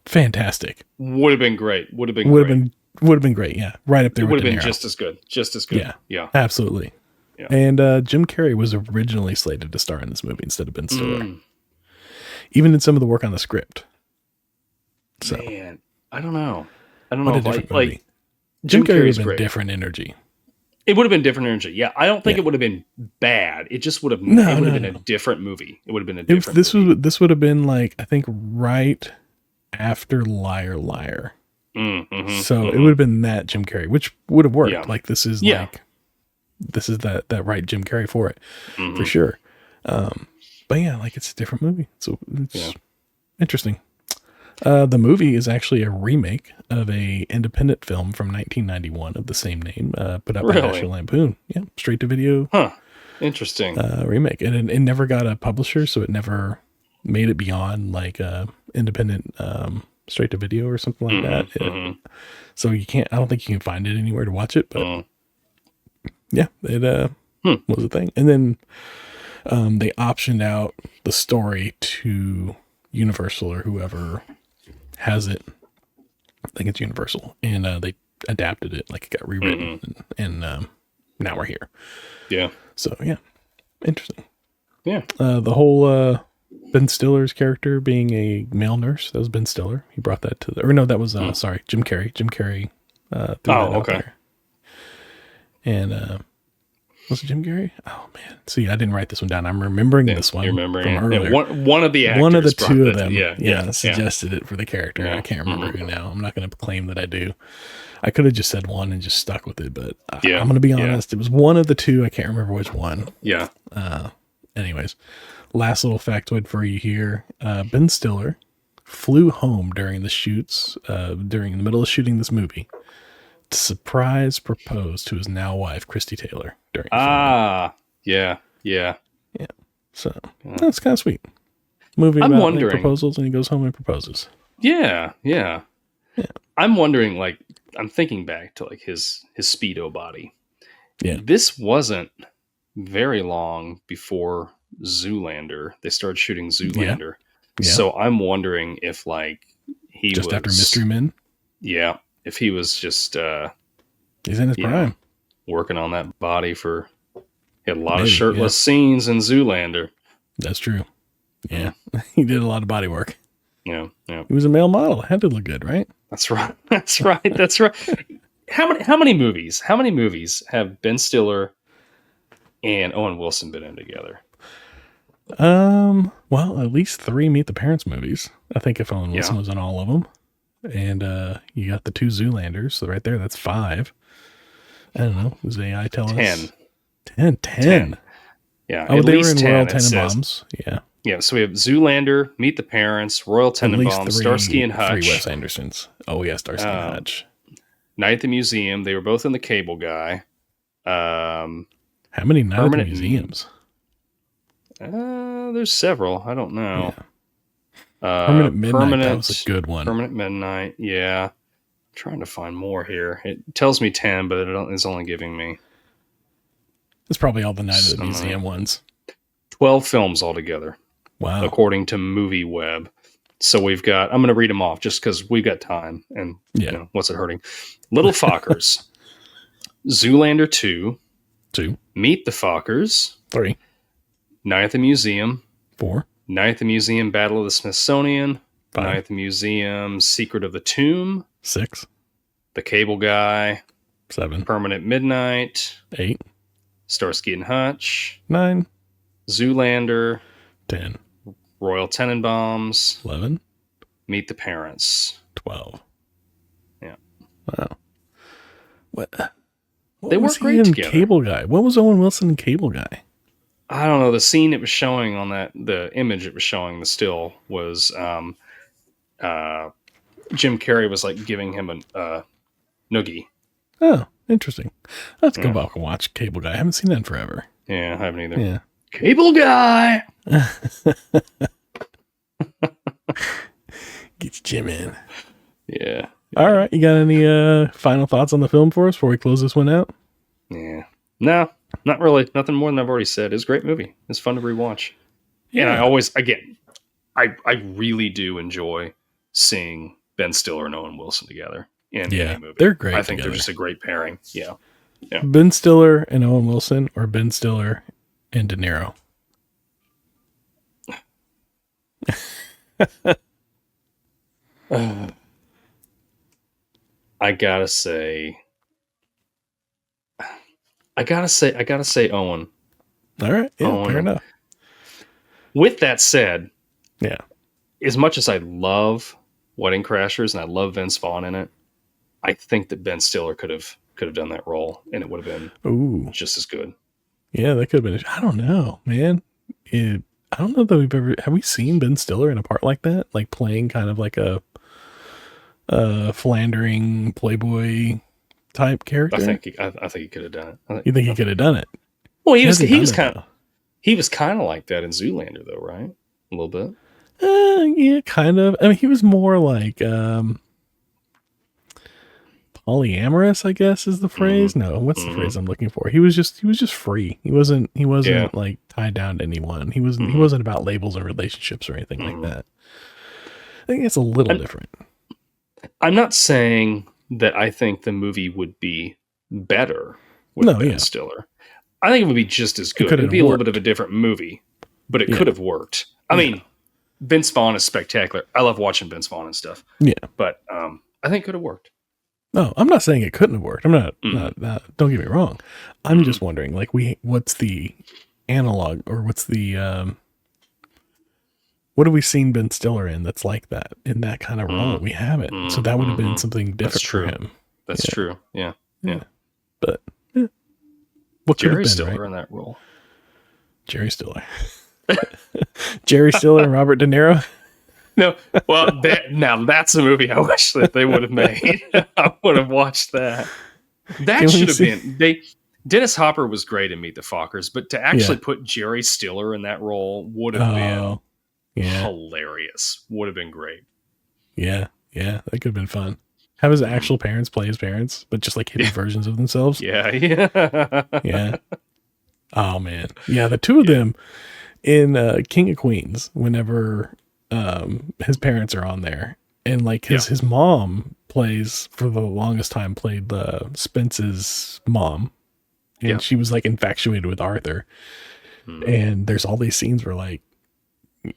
fantastic. Would have been great. Would have been great. Yeah. Right up there. It would have been just as good. Yeah. Absolutely. And Jim Carrey was originally slated to star in this movie instead of Ben Stiller. Even in some of the work on the script. So, man, I don't know. What a different movie. Jim Carrey would have been different energy. It would have been different energy. Yeah, I don't think it would have been bad. It just would have. Been a different movie. It would have been a different. This would have been like, I think, right after Liar Liar. So it would have been that Jim Carrey, which would have worked. Like this is that right Jim Carrey for it, for sure. But yeah, like it's a different movie. So it's interesting. The movie is actually a remake of a independent film from 1991 of the same name, put out by National Lampoon. Yeah, straight to video. Huh. Interesting. Remake. And it never got a publisher, so it never made it beyond like independent straight to video or something like that. So you can't, I don't think you can find it anywhere to watch it, but yeah, it was a thing. And then they optioned out the story to Universal or whoever has it. I think it's Universal, and they adapted it, like it got rewritten, and now we're here. Yeah. So yeah, interesting. Yeah. The whole Ben Stiller's character being a male nurse, that was Ben Stiller. He brought that to the, or no, that was sorry, Jim Carrey. Jim Carrey threw that out there. And was it Jim Carrey? Oh man, see, I didn't write this one down. I'm remembering this one. You're remembering from earlier. One of the actors, one of the two of them, suggested it for the character. I can't remember who now. I'm not going to claim that I do. I could have just said one and just stuck with it, but I'm going to be honest. It was one of the two. I can't remember which one. Yeah. Anyways, last little factoid for you here. Ben Stiller flew home during the shoots, during the middle of shooting this movie, to surprise propose to his now wife, Christy Taylor, during filming. Yeah. So that's kind of sweet. Movie I'm about wondering, proposals, and he goes home and proposes. Yeah. I'm wondering, like, I'm thinking back to like his Speedo body. Yeah. This wasn't very long before Zoolander. They started shooting Zoolander. Yeah. So I'm wondering if like he just was after Mystery Men. Yeah. If he was just he's in his prime. Working on that body for he had a lot of shirtless scenes in Zoolander. That's true. Yeah. He did a lot of body work. Yeah. He was a male model. Had to look good, right? That's right. How many movies have Ben Stiller and Owen Wilson been in together? Well, at least 3 Meet the Parents movies. I think if Owen Wilson was in all of them. And you got the 2 Zoolanders, so right there, that's 5. I don't know. Does AI tell us? 10. Yeah. Oh, they were in Royal Tenenbaums. Yeah. Yeah, so we have Zoolander, Meet the Parents, Royal Tenenbaums, Starsky and Hutch. 3 Wes Andersons. Oh, yeah, Starsky and Hutch. Night at the Museum. They were both in The Cable Guy. How many Night at the Museums? There's several. I don't know. Yeah. Permanent Midnight, that was a good one. Permanent Midnight, yeah. I'm trying to find more here. It tells me 10, but it's only giving me... It's probably all the Night at the Museum ones. 12 films altogether. Wow. According to MovieWeb. So we've got... I'm going to read them off just because we've got time. And, what's it hurting? Little Fockers. Zoolander 2. Meet the Fockers. 3. Night at the Museum. 4. Night at the Museum, Battle of the Smithsonian. 5. Night at the Museum, Secret of the Tomb. 6. The Cable Guy. 7. Permanent Midnight. 8. Starsky and Hutch. 9. Zoolander. 10. Royal Tenenbaums. 11. Meet the Parents. 12. Yeah. Wow. What they was work great in together. Cable Guy? What was Owen Wilson in Cable Guy? I don't know. The scene it was showing on the image it was showing, the still, was Jim Carrey was like giving him a noogie. Oh, interesting. I'll have to go back and watch Cable Guy. I haven't seen that in forever. Yeah, I haven't either. Yeah. Cable Guy! Get Jim in. Yeah. All right. You got any final thoughts on the film for us before we close this one out? Yeah. No, not really. Nothing more than I've already said. It's a great movie. It's fun to rewatch. Yeah. And I always, again, I really do enjoy seeing Ben Stiller and Owen Wilson together in any movie. They're great. I think they're just a great pairing. Yeah. Yeah. Ben Stiller and Owen Wilson, or Ben Stiller and De Niro? I gotta say Owen. All right. Yeah, Owen. fair enough. With that said, yeah, as much as I love Wedding Crashers and I love Vince Vaughn in it, I think that Ben Stiller could have done that role and it would have been just as good. Yeah, that could have been. I don't know, man. I don't know that have we seen Ben Stiller in a part like that, like playing kind of like a philandering playboy type character? I think he could have done it. You think he could have done it? Well, he was kind of like that in Zoolander, though, right? A little bit. Yeah, kind of. I mean, he was more like polyamorous, I guess is the phrase. No, what's the phrase I'm looking for? He was just free. He wasn't like tied down to anyone. He wasn't about labels or relationships or anything like that. I think it's a little different. I'm not saying that I think the movie would be better with Ben Stiller. I think it would be just as good. It would be a little bit of a different movie, but it could have worked. I mean, Vince Vaughn is spectacular. I love watching Vince Vaughn and stuff. Yeah. But I think it could have worked. No, I'm not saying it couldn't have worked. I'm not don't get me wrong. I'm just wondering, like, what's the analog, or what's the what have we seen Ben Stiller in that's like that, in that kind of role? We haven't. So that would have been something different for him. That's true. Yeah. But what could Jerry have been, Stiller right? in that role. Jerry Stiller. Jerry Stiller and Robert De Niro. No, well, now that's a movie I wish that they would have made. I would have watched that. That should have been. Dennis Hopper was great in Meet the Fockers, but to actually put Jerry Stiller in that role would have been hilarious. Would have been great. Yeah, that could have been fun. Have his actual parents play his parents, but just like hidden versions of themselves. Yeah. Oh man, yeah. The two of them in King of Queens, whenever his parents are on there, and like his mom plays, for the longest time, played Spence's mom, and she was like infatuated with Arthur. And there's all these scenes where like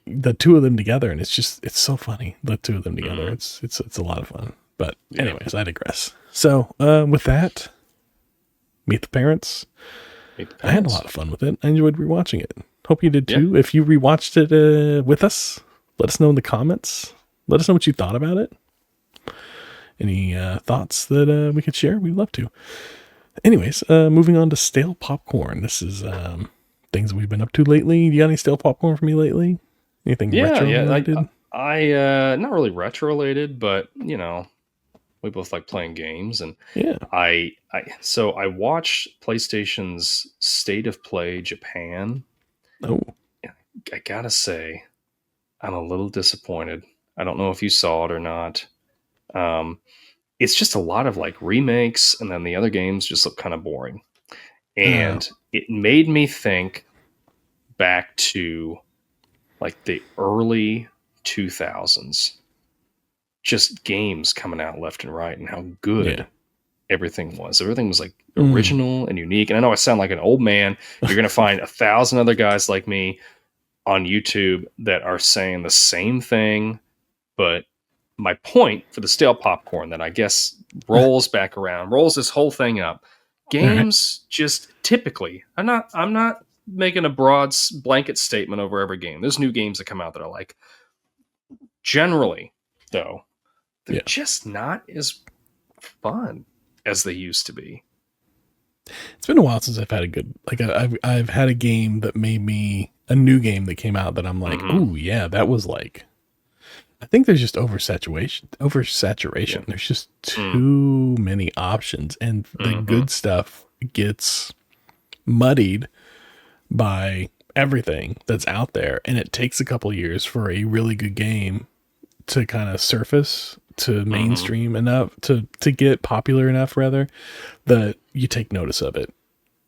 the two of them together, and it's so funny. The two of them together, it's a lot of fun. But anyways, I digress. So with that, Meet the Parents. I had a lot of fun with it. I enjoyed rewatching it. Hope you did too. Yeah. If you rewatched it with us, let us know in the comments. Let us know what you thought about it. Any thoughts that we could share? We'd love to. Anyways, moving on to stale popcorn. This is things we've been up to lately. You got any stale popcorn for me lately? Anything retro related? I not really retro related, but you know, we both like playing games, and so I watched PlayStation's State of Play Japan. Oh, I gotta say, I'm a little disappointed. I don't know if you saw it or not. It's just a lot of like remakes, and then the other games just look kind of boring. And it made me think back to like the early 2000s, just games coming out left and right, and how good everything was. Everything was like original and unique. And I know I sound like an old man. You're going to find 1,000 other guys like me on YouTube that are saying the same thing. But my point for the stale popcorn that I guess rolls this whole thing up. Games just typically, I'm not making a broad blanket statement over every game. There's new games that come out that I like. Generally, though, they're just not as fun as they used to be. It's been a while since I've had a good, like I've had a game that made me, a new game that came out that I'm like, ooh, yeah, that was like, I think there's just oversaturation. There's just too many options, and the good stuff gets muddied by everything that's out there. And it takes a couple years for a really good game to kind of surface, to mainstream enough, to get popular enough, rather, that you take notice of it.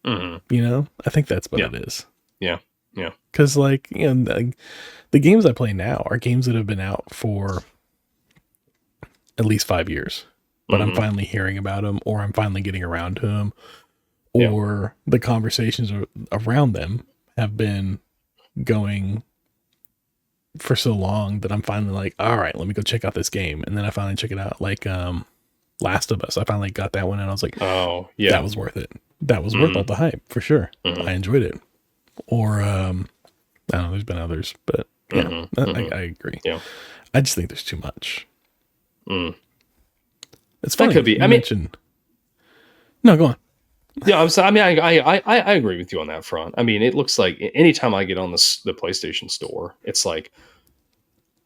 You know, I think that's what it is. Yeah. Because like, you know, the games I play now are games that have been out for at least 5 years, but I'm finally hearing about them, or I'm finally getting around to them, or the conversations around them have been going for so long that I'm finally like, all right, let me go check out this game. And then I finally check it out. Like, Last of Us. I finally got that one and I was like, oh yeah, that was worth it. That was worth all the hype for sure. I enjoyed it. Or, I don't know, there's been others, but yeah, I agree. Yeah. I just think there's too much. It's That funny. could be. No, go on. Yeah, I agree with you on that front. I mean, it looks like anytime I get on the PlayStation Store, it's like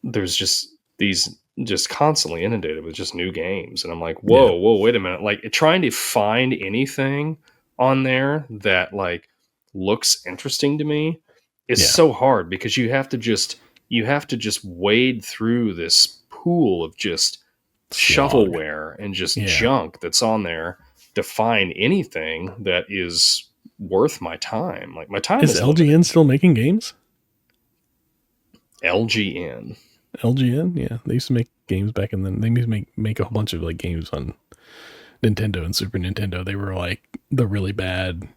there's just these just constantly inundated with just new games, and I'm like, whoa, wait a minute! Like trying to find anything on there that like looks interesting to me is so hard because you have to just wade through this pool of just shovelware and just junk that's on there to find anything that is worth my time. Like my time is LGN still making games? LGN, yeah, they used to make games back in then. They used to make a whole bunch of like games on Nintendo and Super Nintendo. They were like the really bad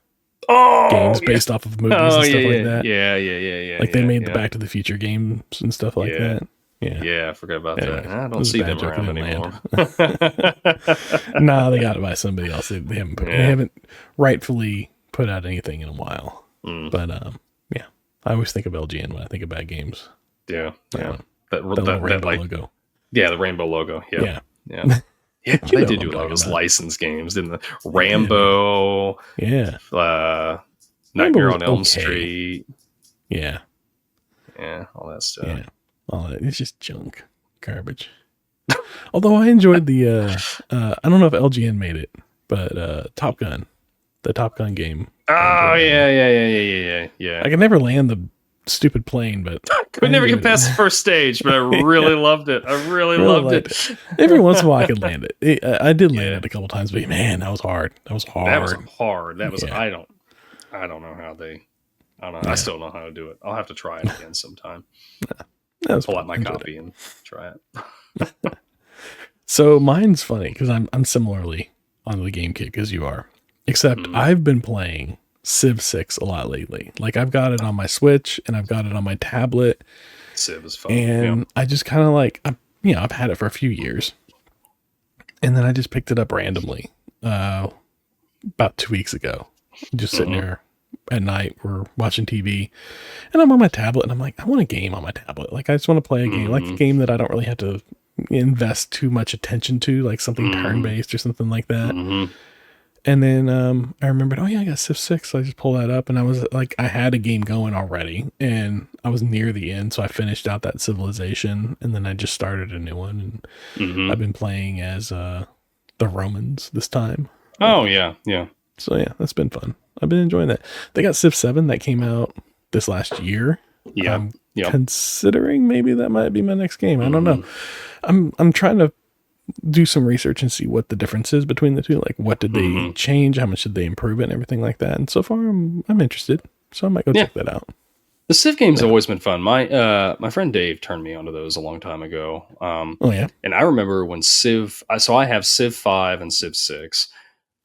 games based off of movies and stuff like that. Yeah. Like they made the Back to the Future games and stuff like that. Yeah, I forgot about that. I don't see them around anymore. Nah, they got it by somebody else. They haven't rightfully put out anything in a while. But yeah, I always think of LGN when I think of bad games. Yeah. That rainbow logo. Yeah, the rainbow logo. Yeah. Yeah, they did do a lot of those licensed games, didn't they? Rambo. Yeah. Nightmare on Elm Street. Yeah. Yeah, all that stuff. Yeah. All that. It's just junk. Garbage. Although I enjoyed the I don't know if LGN made it, but Top Gun. The Top Gun game. Oh yeah. I could never land the stupid plane, but could never get past the first stage, but I really loved it. I really loved it. Every once in a while I could land it. I did land it a couple times, but man, that was hard. That was hard. I don't know how they I still don't know how to do it. I'll have to try it again sometime. Pull out my copy and try it. So mine's funny because I'm similarly on the game kick as you are, except I've been playing Civ 6 a lot lately. Like I've got it on my Switch and I've got it on my tablet. Civ is fun. And I just kind of like, I've had it for a few years. And then I just picked it up randomly about 2 weeks ago. Just sitting there at night, we're watching TV and I'm on my tablet and I'm like, I want a game on my tablet. Like I just want to play a game, like a game that I don't really have to invest too much attention to, like something turn-based or something like that. And then I remembered, I got Civ 6. So I just pulled that up and I was like, I had a game going already and I was near the end. So I finished out that civilization and then I just started a new one. And I've been playing as the Romans this time. Oh, yeah. So yeah, that's been fun. I've been enjoying that. They got Civ 7 that came out this last year. Yeah. Considering maybe that might be my next game. I don't know. I'm trying to do some research and see what the difference is between the two. Like what did they change? How much did they improve it and everything like that? And so far I'm interested. So I might go check that out. The Civ games have always been fun. My friend Dave turned me onto those a long time ago. And I remember when so I have Civ 5 and Civ 6.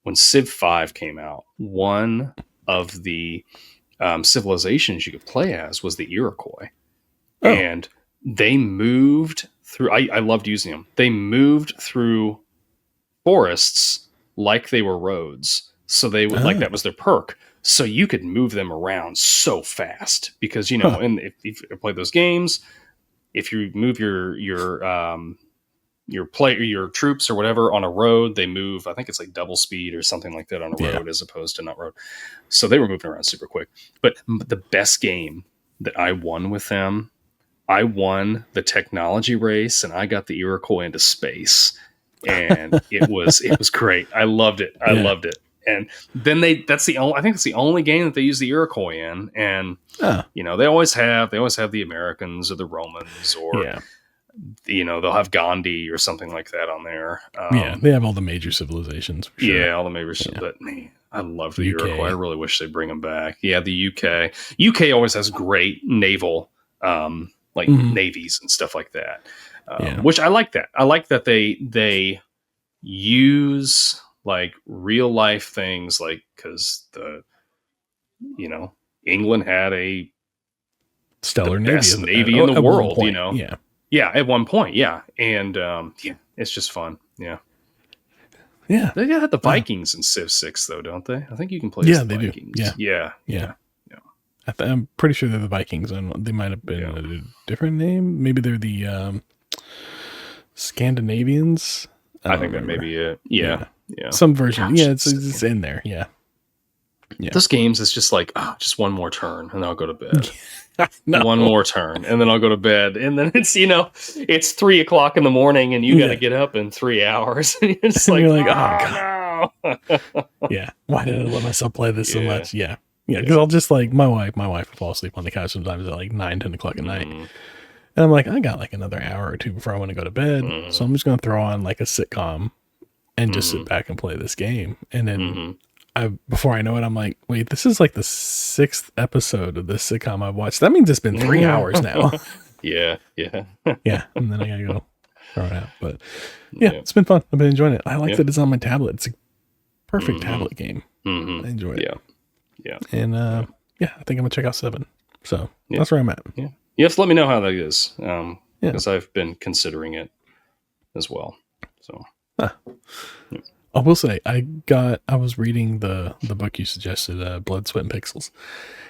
When Civ 5 came out, one of the civilizations you could play as was the Iroquois. And they moved through, I loved using them. They moved through forests like they were roads. So they would, like that was their perk. So you could move them around so fast because, and if you play those games, if you move your troops or whatever on a road, they move, I think it's like double speed or something like that on a road as opposed to not road. So they were moving around super quick. But the best game that I won with them, I won the technology race and I got the Iroquois into space. And it was great. I loved it. I loved it. And then I think that's the only game that they use the Iroquois in. And they always have the Americans or the Romans or they'll have Gandhi or something like that on there. They have all the major civilizations. For sure. Yeah, all the major. But man, I love the Iroquois. I really wish they'd bring them back. Yeah, the UK. UK always has great naval, navies and stuff like that. Which I like that. I like that they use like real life things, like because England had a stellar best navy in the world, yeah, at one point, yeah, and it's just fun, yeah. They got the Vikings in Civ 6 though, don't they? I think you can play as the Vikings. Do. Yeah. I'm pretty sure they're the Vikings. They might have been a different name. Maybe they're the Scandinavians. I think that may be it. Yeah. Some version. Gosh, it's in there. Yeah. Those games, it's just like, just one more turn and then I'll go to bed. One more turn and then I'll go to bed. And then it's, it's 3:00 in the morning and you got to get up in 3 hours. It's like, you're like, oh no. Yeah. Why did I let myself play this so much? Yeah. Yeah. Cause I'll just like, my wife will fall asleep on the couch sometimes at like 9-10 o'clock at night. And I'm like, I got like another hour or two before I want to go to bed. So I'm just going to throw on like a sitcom and just sit back and play this game. And then before I know it, I'm like, wait, this is like the 6th episode of this sitcom I've watched. That means it's been 3 hours now. Yeah. Yeah. And then I got to go throw it out. But yeah, it's been fun. I've been enjoying it. I like that it's on my tablet. It's a perfect tablet game. I enjoy it. Yeah. And I think I'm going to check out 7. So that's where I'm at. Yeah. You have to let me know how that is. Because I've been considering it as well. So I will say I was reading the book you suggested, Blood, Sweat, and Pixels.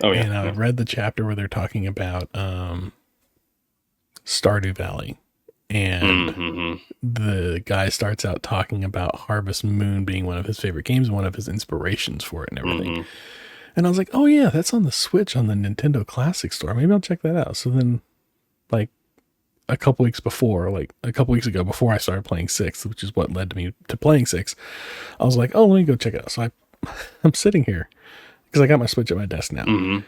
Oh yeah. And I read the chapter where they're talking about Stardew Valley. And the guy starts out talking about Harvest Moon being one of his favorite games, one of his inspirations for it and everything. And I was like, oh yeah, that's on the Switch on the Nintendo Classic Store. Maybe I'll check that out. So then like a couple weeks ago, before I started playing 6, which is what led me to playing 6, I was like, oh, let me go check it out. So I'm sitting here because I got my Switch at my desk now. And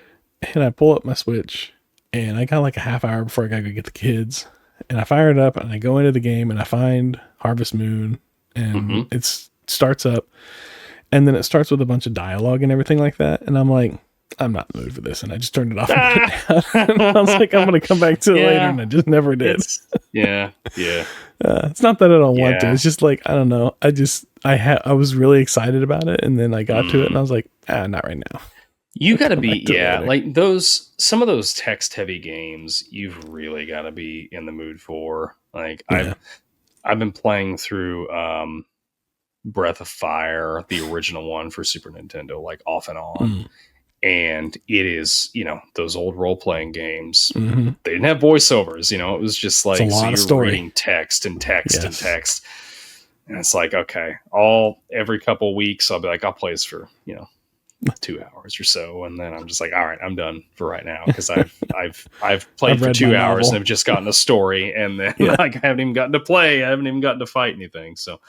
I pull up my Switch and I got like a half hour before I got to go get the kids. And I fire it up and I go into the game and I find Harvest Moon and it starts up. And then it starts with a bunch of dialogue and everything like that. And I'm like, I'm not in the mood for this. And I just turned it off and put it down. And I was like, I'm going to come back to it later. And I just never did. It's not that I don't want to. It's just like, I don't know. I was really excited about it. And then I got to it and I was like, not right now. You got to be, like some of those text heavy games, you've really got to be in the mood for. Like I've been playing through, Breath of Fire, the original one for Super Nintendo, like off and on. And it is, those old role-playing games, they didn't have voiceovers, it was just like, so you're reading text and text and text. And it's like, okay, every couple of weeks, I'll be like, I'll play this for, 2 hours or so. And then I'm just like, all right, I'm done for right now. Cause I've played for 2 hours and I've just gotten a story. And then like, I haven't even gotten to play. I haven't even gotten to fight anything. So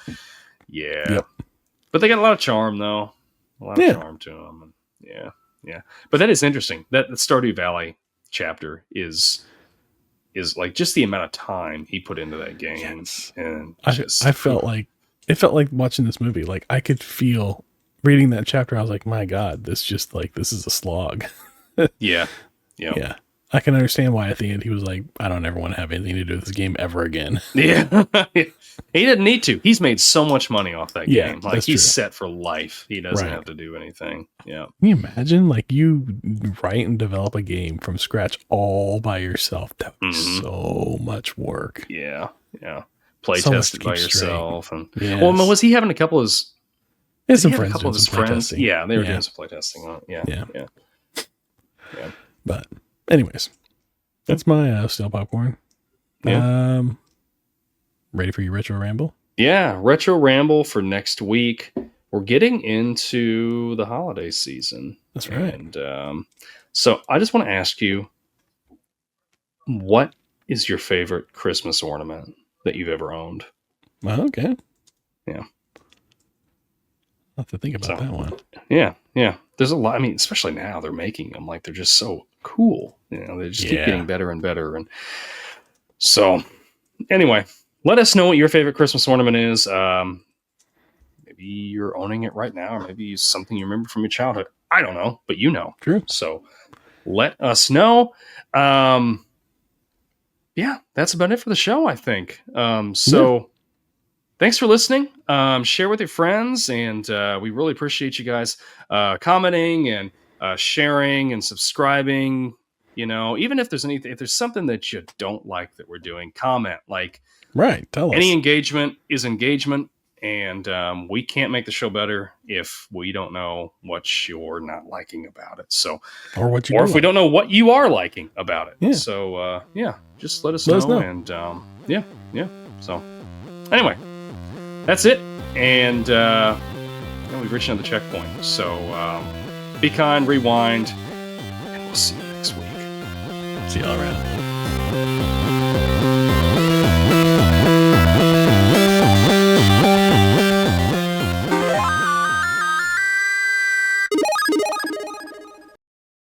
but they got a lot of charm though. A lot of charm to them. And but that is interesting. That Stardew Valley chapter is like just the amount of time he put into that game. And I felt like watching this movie. Like I could feel reading that chapter. I was like, my God, this is a slog. Yeah. I can understand why at the end he was like, I don't ever want to have anything to do with this game ever again. Yeah. He didn't need to. He's made so much money off that game. Like he's set for life. He doesn't have to do anything. Yeah. Can you imagine like you write and develop a game from scratch all by yourself? That would be so much work. Yeah. Play test it by yourself. And well, was he having a couple of his friends? Yeah, they were doing some play testing on it. Yeah. But anyways, that's my steel popcorn. Yeah. Ready for your retro ramble? Yeah, retro ramble for next week. We're getting into the holiday season. That's right. And so I just want to ask you, what is your favorite Christmas ornament that you've ever owned? Okay. Yeah. I'll have to think about that one. Yeah. There's a lot. I mean, especially now they're making them like they're just so cool. They just keep getting better and better. And so anyway, let us know what your favorite Christmas ornament is. Maybe you're owning it right now, or maybe it's something you remember from your childhood. I don't know, but True. So let us know. Yeah, that's about it for the show, I think. So thanks for listening. Share with your friends, and we really appreciate you guys commenting and sharing and subscribing. You know, even if there's something that you don't like that we're doing, comment. Like, right, tell us. Any engagement is engagement, and we can't make the show better if we don't know what you're not liking about it. So, or if we don't know what you are liking about it. Yeah. So, just let us know. And yeah. So, anyway, that's it. And we've reached another checkpoint. So, be kind, rewind, and we'll see you next week. See y'all around.